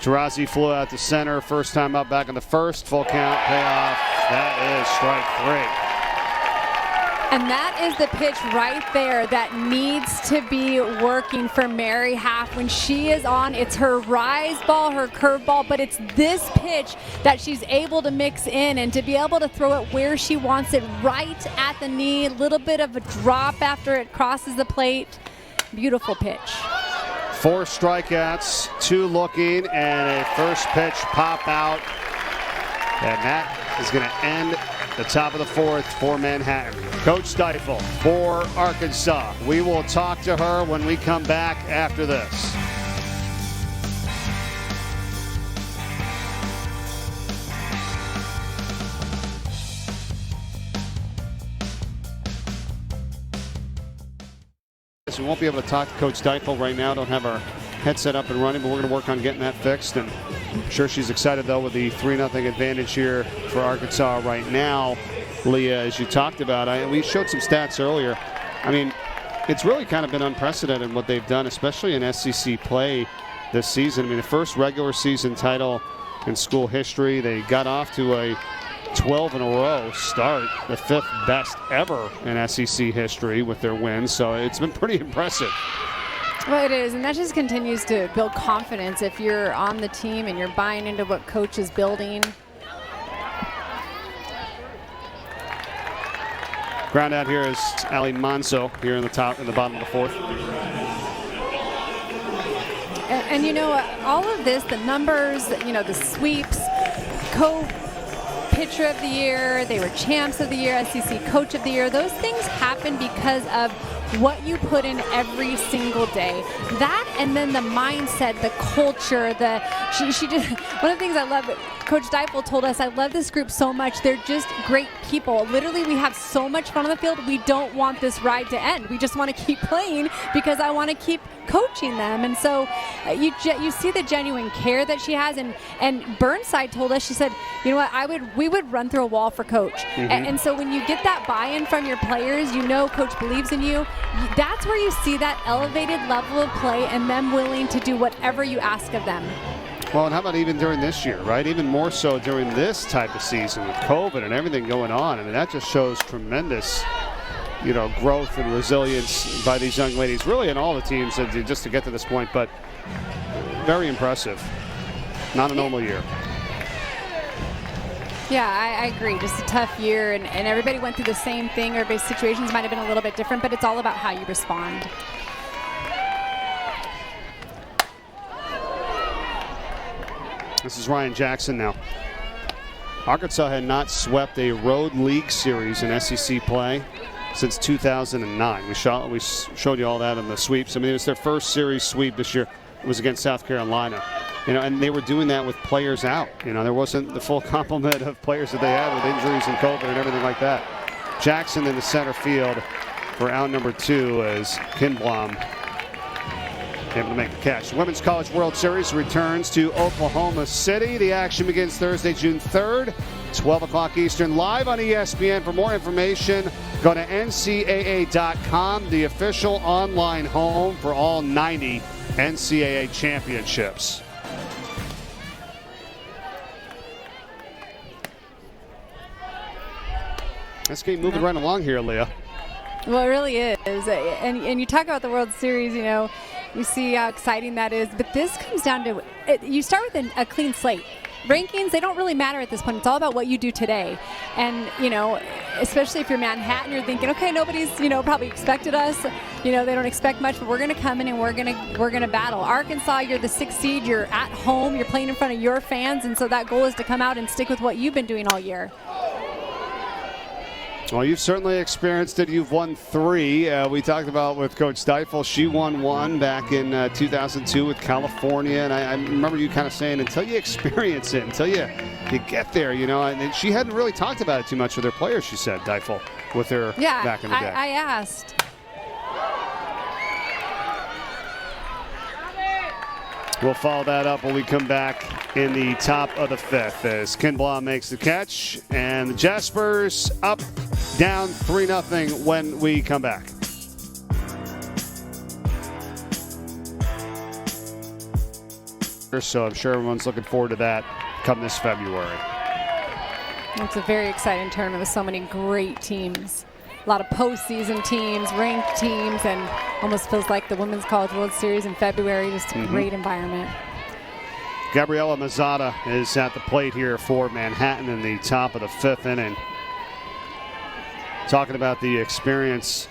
Taurasi flew out to center, first time up back in the first, full count, payoff. That is strike 3. And that is the pitch right there that needs to be working for Mary Half when she is on. It's her rise ball, her curve ball, but it's this pitch that she's able to mix in and to be able to throw it where she wants it, right at the knee, a little bit of a drop after it crosses the plate. Beautiful pitch. 4 strikeouts, 2 looking, and a first pitch pop out. And that is going to end the top of the 4th for Manhattan. Coach Deifel for Arkansas. We will talk to her when we come back after this. We won't be able to talk to Coach Deifel right now. Don't have our headset up and running, but we're going to work on getting that fixed. And I'm sure she's excited, though, with the 3-0 advantage here for Arkansas right now. Leah, as you talked about, we showed some stats earlier. I mean, it's really kind of been unprecedented what they've done, especially in SEC play this season. I mean, the first regular season title in school history. They got off to a 12 in a row start, the 5th best ever in SEC history with their wins. So it's been pretty impressive. Well, it is, and that just continues to build confidence if you're on the team and you're buying into what coach is building. Ground out here is Ali Manso here in the bottom of the 4th. And you know, all of this, the numbers, you know, the sweeps, pitcher of the year, they were champs of the year, SEC coach of the year. Those things happen because of what you put in every single day. That, and then the mindset, the culture, she did. One of the things I love, Coach Deifel told us, I love this group so much. They're just great people. Literally, we have so much fun on the field. We don't want this ride to end. We just want to keep playing because I want to keep coaching them. And so you see the genuine care that she has. And Burnside told us, she said, you know what, we would run through a wall for Coach. And so when you get that buy-in from your players, you know Coach believes in you. That's where you see that elevated level of play and them willing to do whatever you ask of them. Well, and how about even during this year, right? Even more so during this type of season with COVID and everything going on. I mean, that just shows tremendous, you know, growth and resilience by these young ladies, really in all the teams, just to get to this point. But very impressive. Not a normal year. Yeah, I agree. Just a tough year, and everybody went through the same thing. Everybody's situations might have been a little bit different, but it's all about how you respond. This is Ryan Jackson now. Arkansas had not swept a road league series in SEC play since 2009. We showed you all that in the sweeps. I mean, it was their first series sweep this year. It was against South Carolina. You know, and they were doing that with players out. You know, there wasn't the full complement of players that they had with injuries and COVID and everything like that. Jackson in the center field for out number 2 as Kinblom able to make the catch. The Women's College World Series returns to Oklahoma City. The action begins Thursday, June 3rd, 12 o'clock Eastern, live on ESPN. For more information, go to NCAA.com, the official online home for all 90 NCAA championships. This game moving right along here, Leah. Well, it really is. And you talk about the World Series, you see how exciting that is. But this comes down to, you start with a clean slate. Rankings, they don't really matter at this point. It's all about what you do today. And, especially if you're Manhattan, you're thinking, okay, nobody's, probably expected us. They don't expect much, but we're going to come in and we're going to battle. Arkansas, you're the 6th seed. You're at home. You're playing in front of your fans. And so that goal is to come out and stick with what you've been doing all year. Well, you've certainly experienced it. You've won 3. We talked about with Coach Deifel. She won 1 back in 2002 with California. And I remember you kind of saying, until you experience it, until you get there, And she hadn't really talked about it too much with her players, she said, Deifel, with her back in the day. I asked. We'll follow that up when we come back in the top of the 5th as Kinblaw makes the catch. And the Jaspers up, down 3-0 when we come back. So I'm sure everyone's looking forward to that come this February. It's a very exciting tournament with so many great teams. A lot of postseason teams, ranked teams, and almost feels like the Women's College World Series in February. Just a great environment. Gabriella Mazzata is at the plate here for Manhattan in the top of the 5th inning. Talking about the experience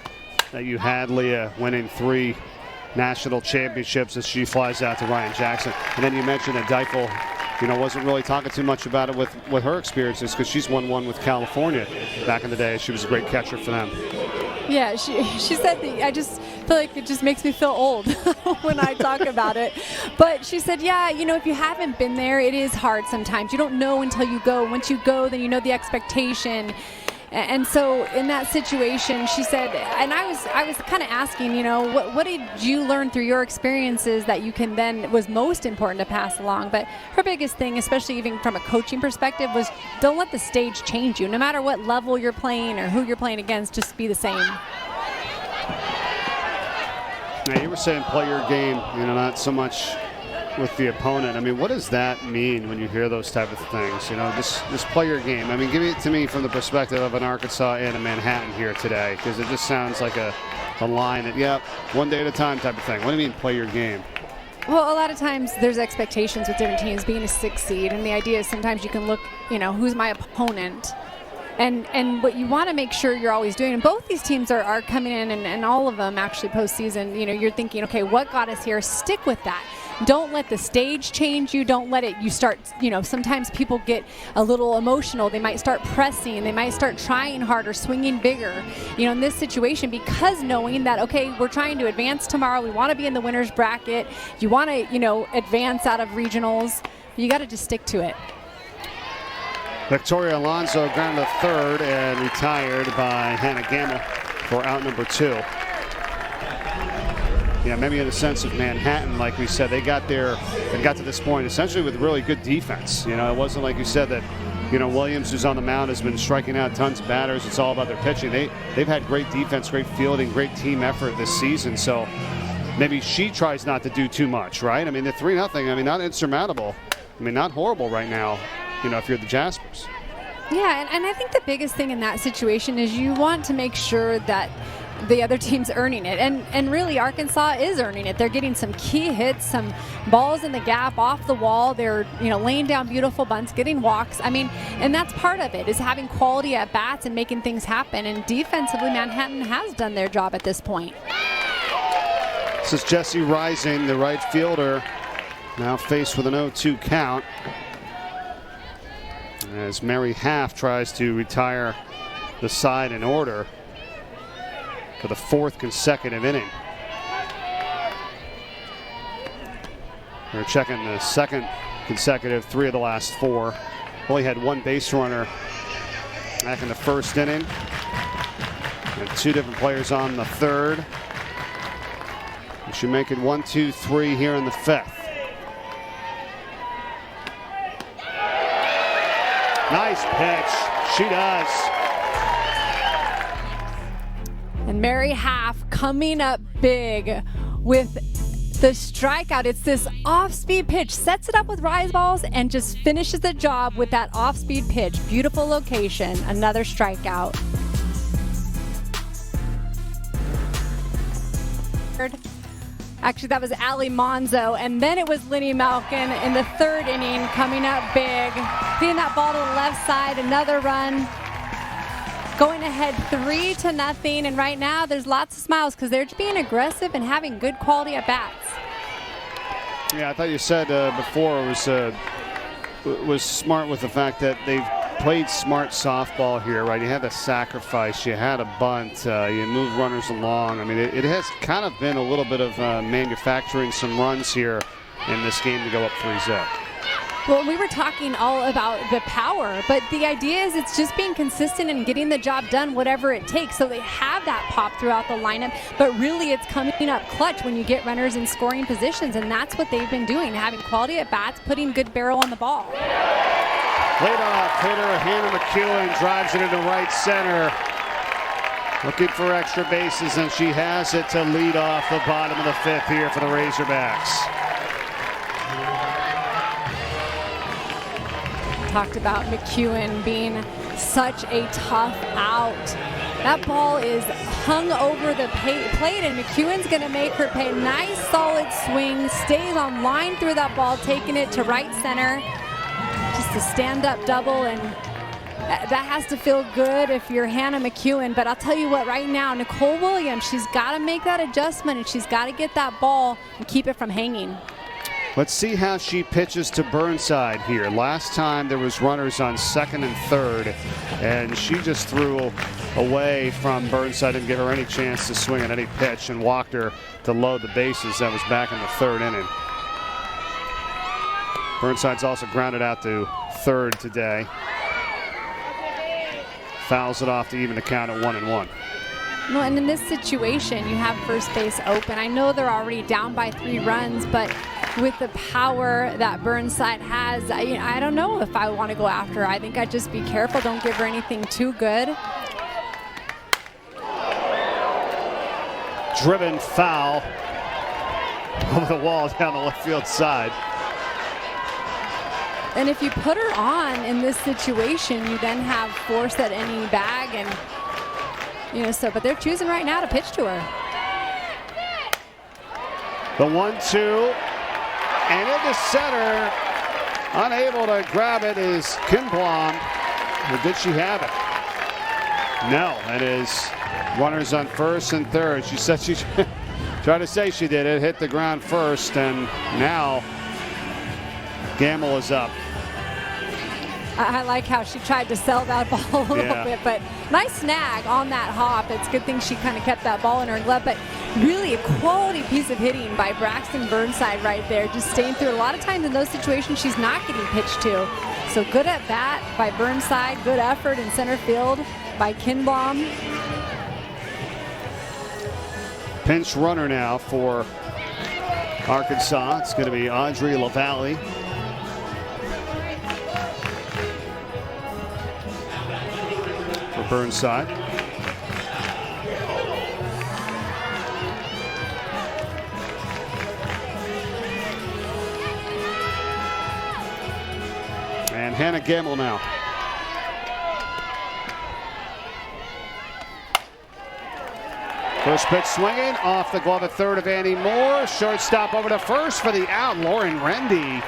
that you had, Leah, winning 3 national championships as she flies out to Ryan Jackson. And then you mentioned that Deifel, wasn't really talking too much about it with her experiences because she's won 1 with California back in the day. She was a great catcher for them. Yeah, she said I just feel like it just makes me feel old when I talk about it. But she said, if you haven't been there, it is hard sometimes. You don't know until you go. Once you go, then you know the expectation. And so in that situation, she said, and I was kind of asking, what did you learn through your experiences that you can then was most important to pass along? But her biggest thing, especially even from a coaching perspective, was don't let the stage change you. No matter what level you're playing or who you're playing against, just be the same. Now, you were saying play your game, not so much with the opponent. I mean, what does that mean when you hear those type of things? Just play your game. I mean, give it to me from the perspective of an Arkansas and a Manhattan here today, because it just sounds like a line that, one day at a time type of thing. What do you mean play your game? Well, a lot of times there's expectations with different teams being a 6th seed, and the idea is sometimes you can look, who's my opponent? And what you want to make sure you're always doing, and both these teams are coming in, and all of them actually postseason, you're thinking, okay, what got us here? Stick with that. Don't let the stage change you. Don't let it, you start, sometimes people get a little emotional. They might start pressing. They might start trying harder, swinging bigger, in this situation, because knowing that, okay, we're trying to advance tomorrow. We want to be in the winner's bracket. You want to, advance out of regionals. You got to just stick to it. Victoria Alonso grounded to 3rd and retired by Hannah Gamble for out number 2. Yeah, maybe in the sense of Manhattan, like we said, they got there and got to this point essentially with really good defense. It wasn't like you said that, Williams, who's on the mound, has been striking out tons of batters. It's all about their pitching. They've had great defense, great fielding, great team effort this season. So maybe she tries not to do too much, right? I mean, the 3-0, not insurmountable. Not horrible right now, if you're the Jaspers. Yeah, and I think the biggest thing in that situation is you want to make sure that the other team's earning it. And really, Arkansas is earning it. They're getting some key hits, some balls in the gap, off the wall. They're, laying down beautiful bunts, getting walks. And that's part of it, is having quality at bats and making things happen. And defensively, Manhattan has done their job at this point. This is Jessie Rising, the right fielder, now faced with an 0-2 count, as Mary Half tries to retire the side in order for the 4th consecutive inning. We're checking the 2nd consecutive, 3 of the last 4. Only had 1 base runner back in the 1st inning. And 2 different players on the 3rd. We should make it 1-2-3 here in the 5th. Nice pitch. She does. And Mary Half coming up big with the strikeout. It's this off-speed pitch, sets it up with rise balls, and just finishes the job with that off-speed pitch. Beautiful location. Another strikeout. Actually, that was Ali Monzo, and then it was Linny Malkin in the 3rd inning coming up big, hitting that ball to the left side, another run, going ahead 3-0, and right now there's lots of smiles because they're just being aggressive and having good quality at bats. Yeah, I thought you said before it was smart with the fact that they've played smart softball here, right? You had a sacrifice, you had a bunt, you moved runners along. I mean, it has kind of been a little bit of manufacturing some runs here in this game to go up 3-0. Well, we were talking all about the power, but the idea is it's just being consistent and getting the job done, whatever it takes. So they have that pop throughout the lineup, but really it's coming up clutch when you get runners in scoring positions, and that's what they've been doing, having quality at bats, putting good barrel on the ball. Leadoff hitter Hannah McEwen drives it into right center. Looking for extra bases, and she has it to lead off the bottom of the 5th here for the Razorbacks. Talked about McEwen being such a tough out. That ball is hung over the plate, and McEwen's going to make her pay. Nice solid swing, stays on line through that ball, taking it to right center. Just a stand-up double, and that has to feel good if you're Hannah McEwen. But I'll tell you what, right now, Nicole Williams, she's got to make that adjustment, and she's got to get that ball and keep it from hanging. Let's see how she pitches to Burnside here. Last time there was runners on 2nd and 3rd, and she just threw away from Burnside, didn't give her any chance to swing at any pitch, and walked her to load the bases. That was back in the 3rd inning. Burnside's also grounded out to 3rd today. Fouls it off to even the count at 1-1. No, and in this situation, you have first base open. I know they're already down by 3 runs, but with the power that Burnside has, I don't know if I want to go after her. I think I'd just be careful. Don't give her anything too good. Driven foul over the wall down the left field side. And if you put her on in this situation, you then have force at any bag, and but they're choosing right now to pitch to her. The 1-2, and into center, unable to grab it is Kinblom. Or did she have it? No, it is runners on 1st and 3rd. She said she tried to say she did it, hit the ground first, and now Gamble is up. I like how she tried to sell that ball a little bit, but nice snag on that hop. It's a good thing she kind of kept that ball in her glove, but really a quality piece of hitting by Braxton Burnside right there, just staying through. A lot of times in those situations, she's not getting pitched to. So good at bat by Burnside, good effort in center field by Kinblom. Pinch runner now for Arkansas. It's going to be Audrey LaValle. For Burnside. And Hannah Gamble now. First pitch swinging off the glove at 3rd of Annie Moore. Shortstop over to 1st for the out. Lauren Rendy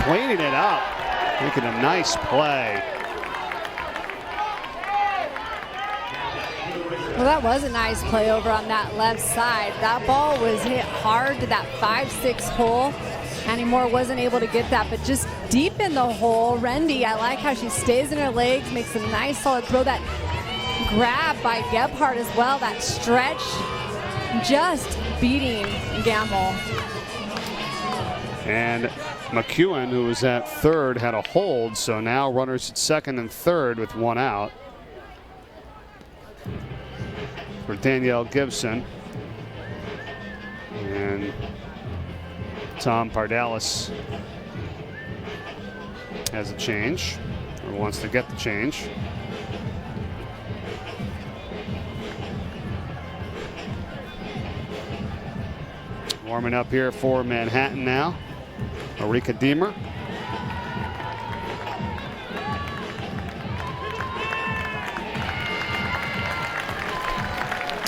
cleaning it up, making a nice play. Well, that was a nice play over on that left side. That ball was hit hard to that 5-6 hole. Annie Moore wasn't able to get that, but just deep in the hole. Rendy, I like how she stays in her legs, makes a nice solid throw. That grab by Gebhardt as well, that stretch, just beating Gamble. And McEwen, who was at 3rd, had a hold, so now runners at 2nd and 3rd with 1 out. For Danielle Gibson. And Tom Pardalis has a change, or wants to get the change. Warming up here for Manhattan now, Marika Deemer.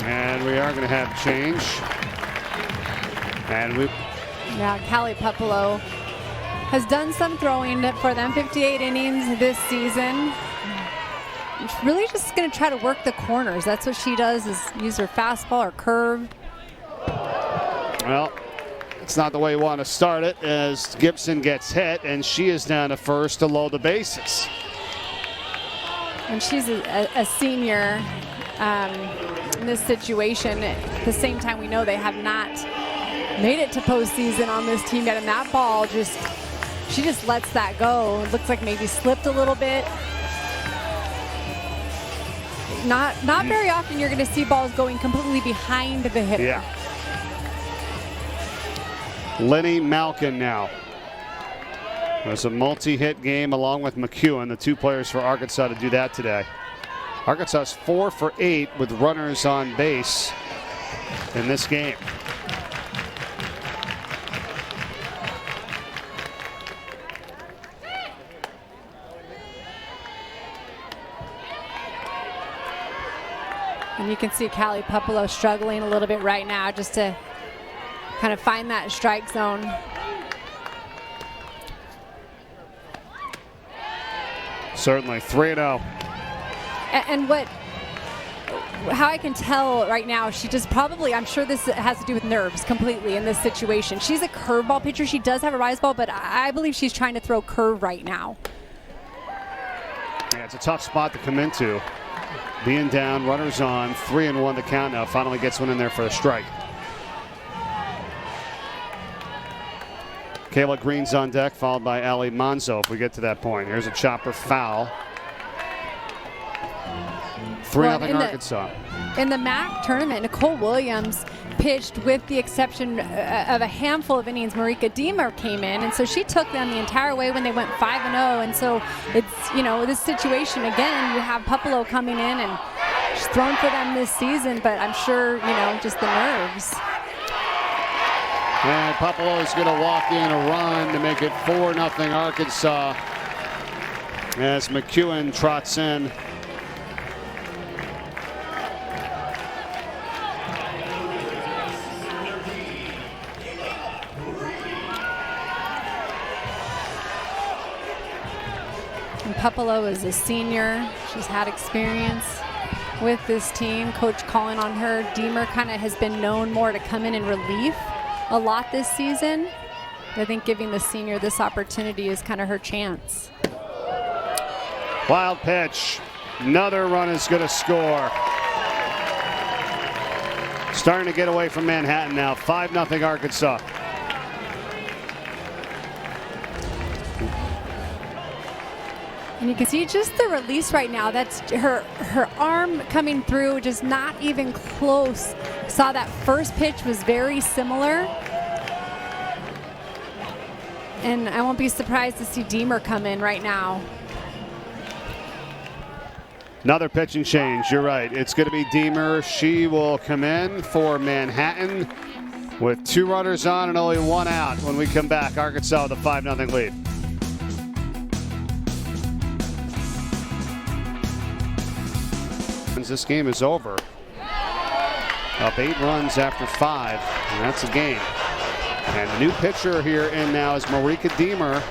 And we are going to have change. And we. Yeah, Callie Pupolo has done some throwing for them, 58 innings this season. She's really just going to try to work the corners. That's what she does, is use her fastball or curve. Well, it's not the way you want to start it, as Gibson gets hit, and she is down to first to load the bases. And she's a senior in this situation. At the same time, we know they have not made it to postseason on this team yet, and that ball she just lets that go. It looks like maybe slipped a little bit. Not very often you're going to see balls going completely behind the hitter. Yeah. Lenny Malkin now. There's a multi-hit game along with McEwen, the two players for Arkansas to do that today. Arkansas is 4 for 8 with runners on base in this game. And you can see Callie Pupolo struggling a little bit right now just to kind of find that strike zone. Certainly 3-0. And how I can tell right now, she just probably, I'm sure this has to do with nerves completely in this situation. She's a curveball pitcher. She does have a rise ball, but I believe she's trying to throw curve right now. Yeah, it's a tough spot to come into. Being down, runners on, 3-1 the count now. Finally gets one in there for a strike. Kayla Green's on deck, followed by Ali Monzo if we get to that point. Here's a chopper foul. 3-0 Arkansas. In the MAC tournament, Nicole Williams pitched with the exception of a handful of innings. Marika Deemer came in, and so she took them the entire way when they went 5-0. And so it's, this situation, again, you have Pupolo coming in, and she's thrown for them this season, but I'm sure, just the nerves. And Pupolo is going to walk in a run to make it 4-0 Arkansas as McEwen trots in. And Pupolo is a senior. She's had experience with this team. Coach calling on her. Deemer kind of has been known more to come in relief a lot this season. I think giving the senior this opportunity is kind of her chance. Wild pitch. Another run is going to score. Starting to get away from Manhattan now. 5-0 Arkansas. And you can see just the release right now. That's her arm coming through, just not even close. Saw that first pitch was very similar. And I won't be surprised to see Deemer come in right now. Another pitching change. You're right. It's going to be Deemer. She will come in for Manhattan with 2 runners on and only 1 out. When we come back, Arkansas with a 5-0 lead. This game is over. Up 8 runs after 5, and that's a game. And the new pitcher here in now is Marika Deemer,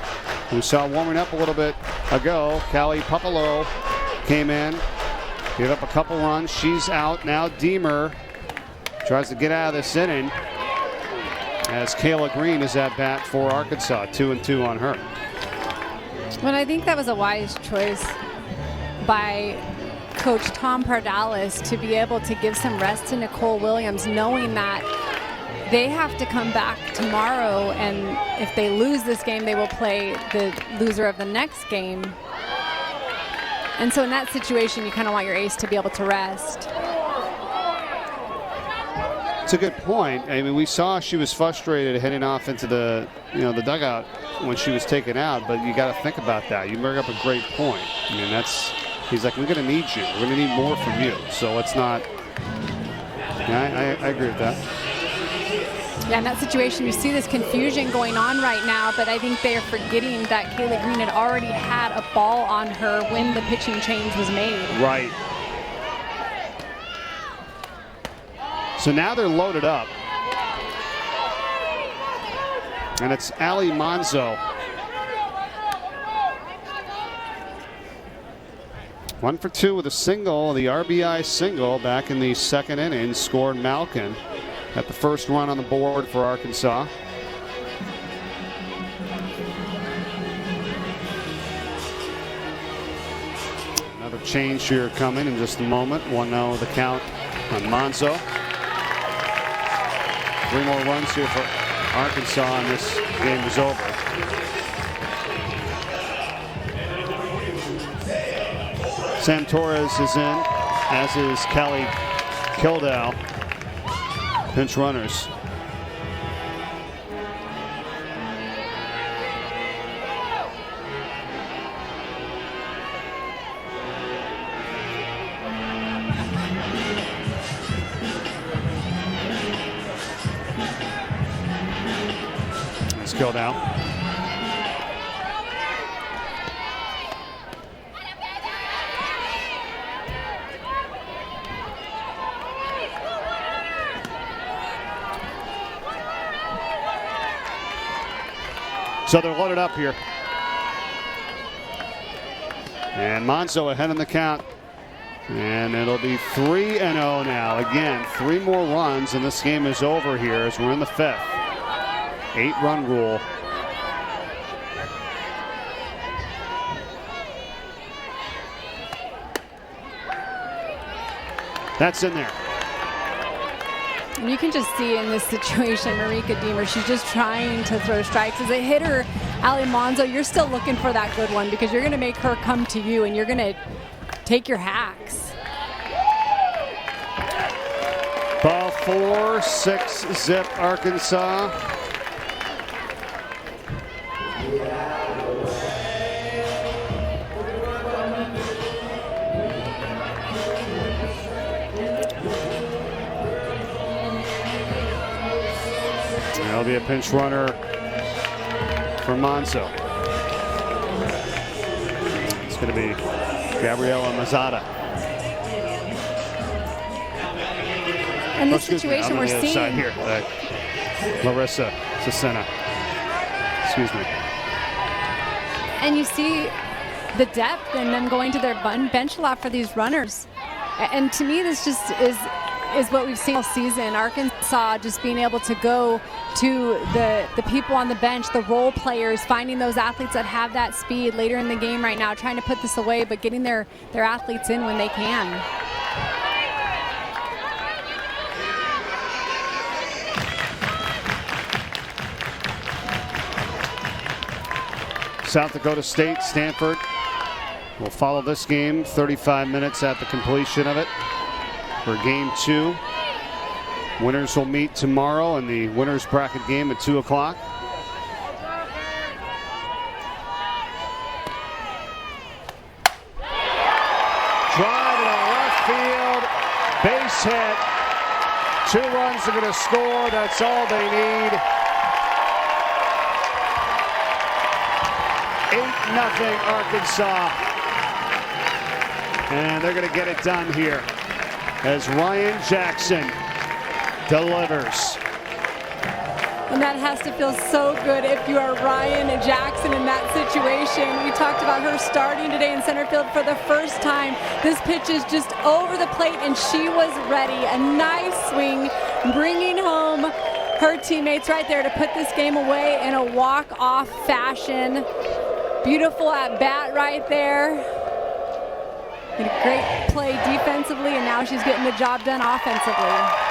who saw warming up a little bit ago. Callie Pupolo came in, gave up a couple runs. She's out now. Deemer tries to get out of this inning as Kayla Green is at bat for Arkansas. 2-2 on her. Well, I think that was a wise choice by Coach Tom Pardalis to be able to give some rest to Nicole Williams, knowing that they have to come back tomorrow, and if they lose this game, they will play the loser of the next game. And so in that situation, you kind of want your ace to be able to rest. It's a good point. I mean, we saw she was frustrated heading off into the dugout when she was taken out, but you got to think about that. You bring up a great point. I mean, he's like, we're going to need you. We're going to need more from you. So let's not. Yeah, I agree with that. Yeah, in that situation, you see this confusion going on right now, but I think they are forgetting that Kayla Green had already had a ball on her when the pitching change was made. Right. So now they're loaded up. And it's Ali Monzo. 1 for 2 with a single, the RBI single back in the second inning, scored Malkin at the first run on the board for Arkansas. Another change here coming in just a moment. 1-0 the count on Monzo. 3 more runs here for Arkansas, and this game is over. Sam Torres is in, as is Kelly Kildow. Pinch runners. It's Kildow. So they're loaded up here. And Monzo ahead in the count. And it'll be 3-0 now. Again, 3 more runs and this game is over here as we're in the 5th. 8-run rule. That's in there. And you can just see in this situation, Marika Deemer, she's just trying to throw strikes. As a hitter, Ali Monzo, you're still looking for that good one because you're going to make her come to you and you're going to take your hacks. Ball 4, 6 zip Arkansas. There'll be a pinch runner for Monzo. It's going to be Gabriela Mazzata. In this situation, we're seeing here, Larissa Cesena. Excuse me. And you see the depth and them going to their bench a lot for these runners. And to me, this just is what we've seen all season. Arkansas just being able to go to the people on the bench, the role players, finding those athletes that have that speed later in the game right now, trying to put this away, but getting their athletes in when they can. South Dakota State, Stanford will follow this game. 35 minutes at the completion of it for game 2. Winners will meet tomorrow in the winners bracket game at 2 o'clock. Drive to left field, base hit. 2 runs are going to score. That's all they need. 8-0 Arkansas. And they're going to get it done here as Ryan Jackson delivers. And that has to feel so good if you are Ryan Jackson in that situation. We talked about her starting today in center field for the first time. This pitch is just over the plate and she was ready. A nice swing, bringing home her teammates right there to put this game away in a walk-off fashion. Beautiful at bat right there. And a great play defensively, and now she's getting the job done offensively.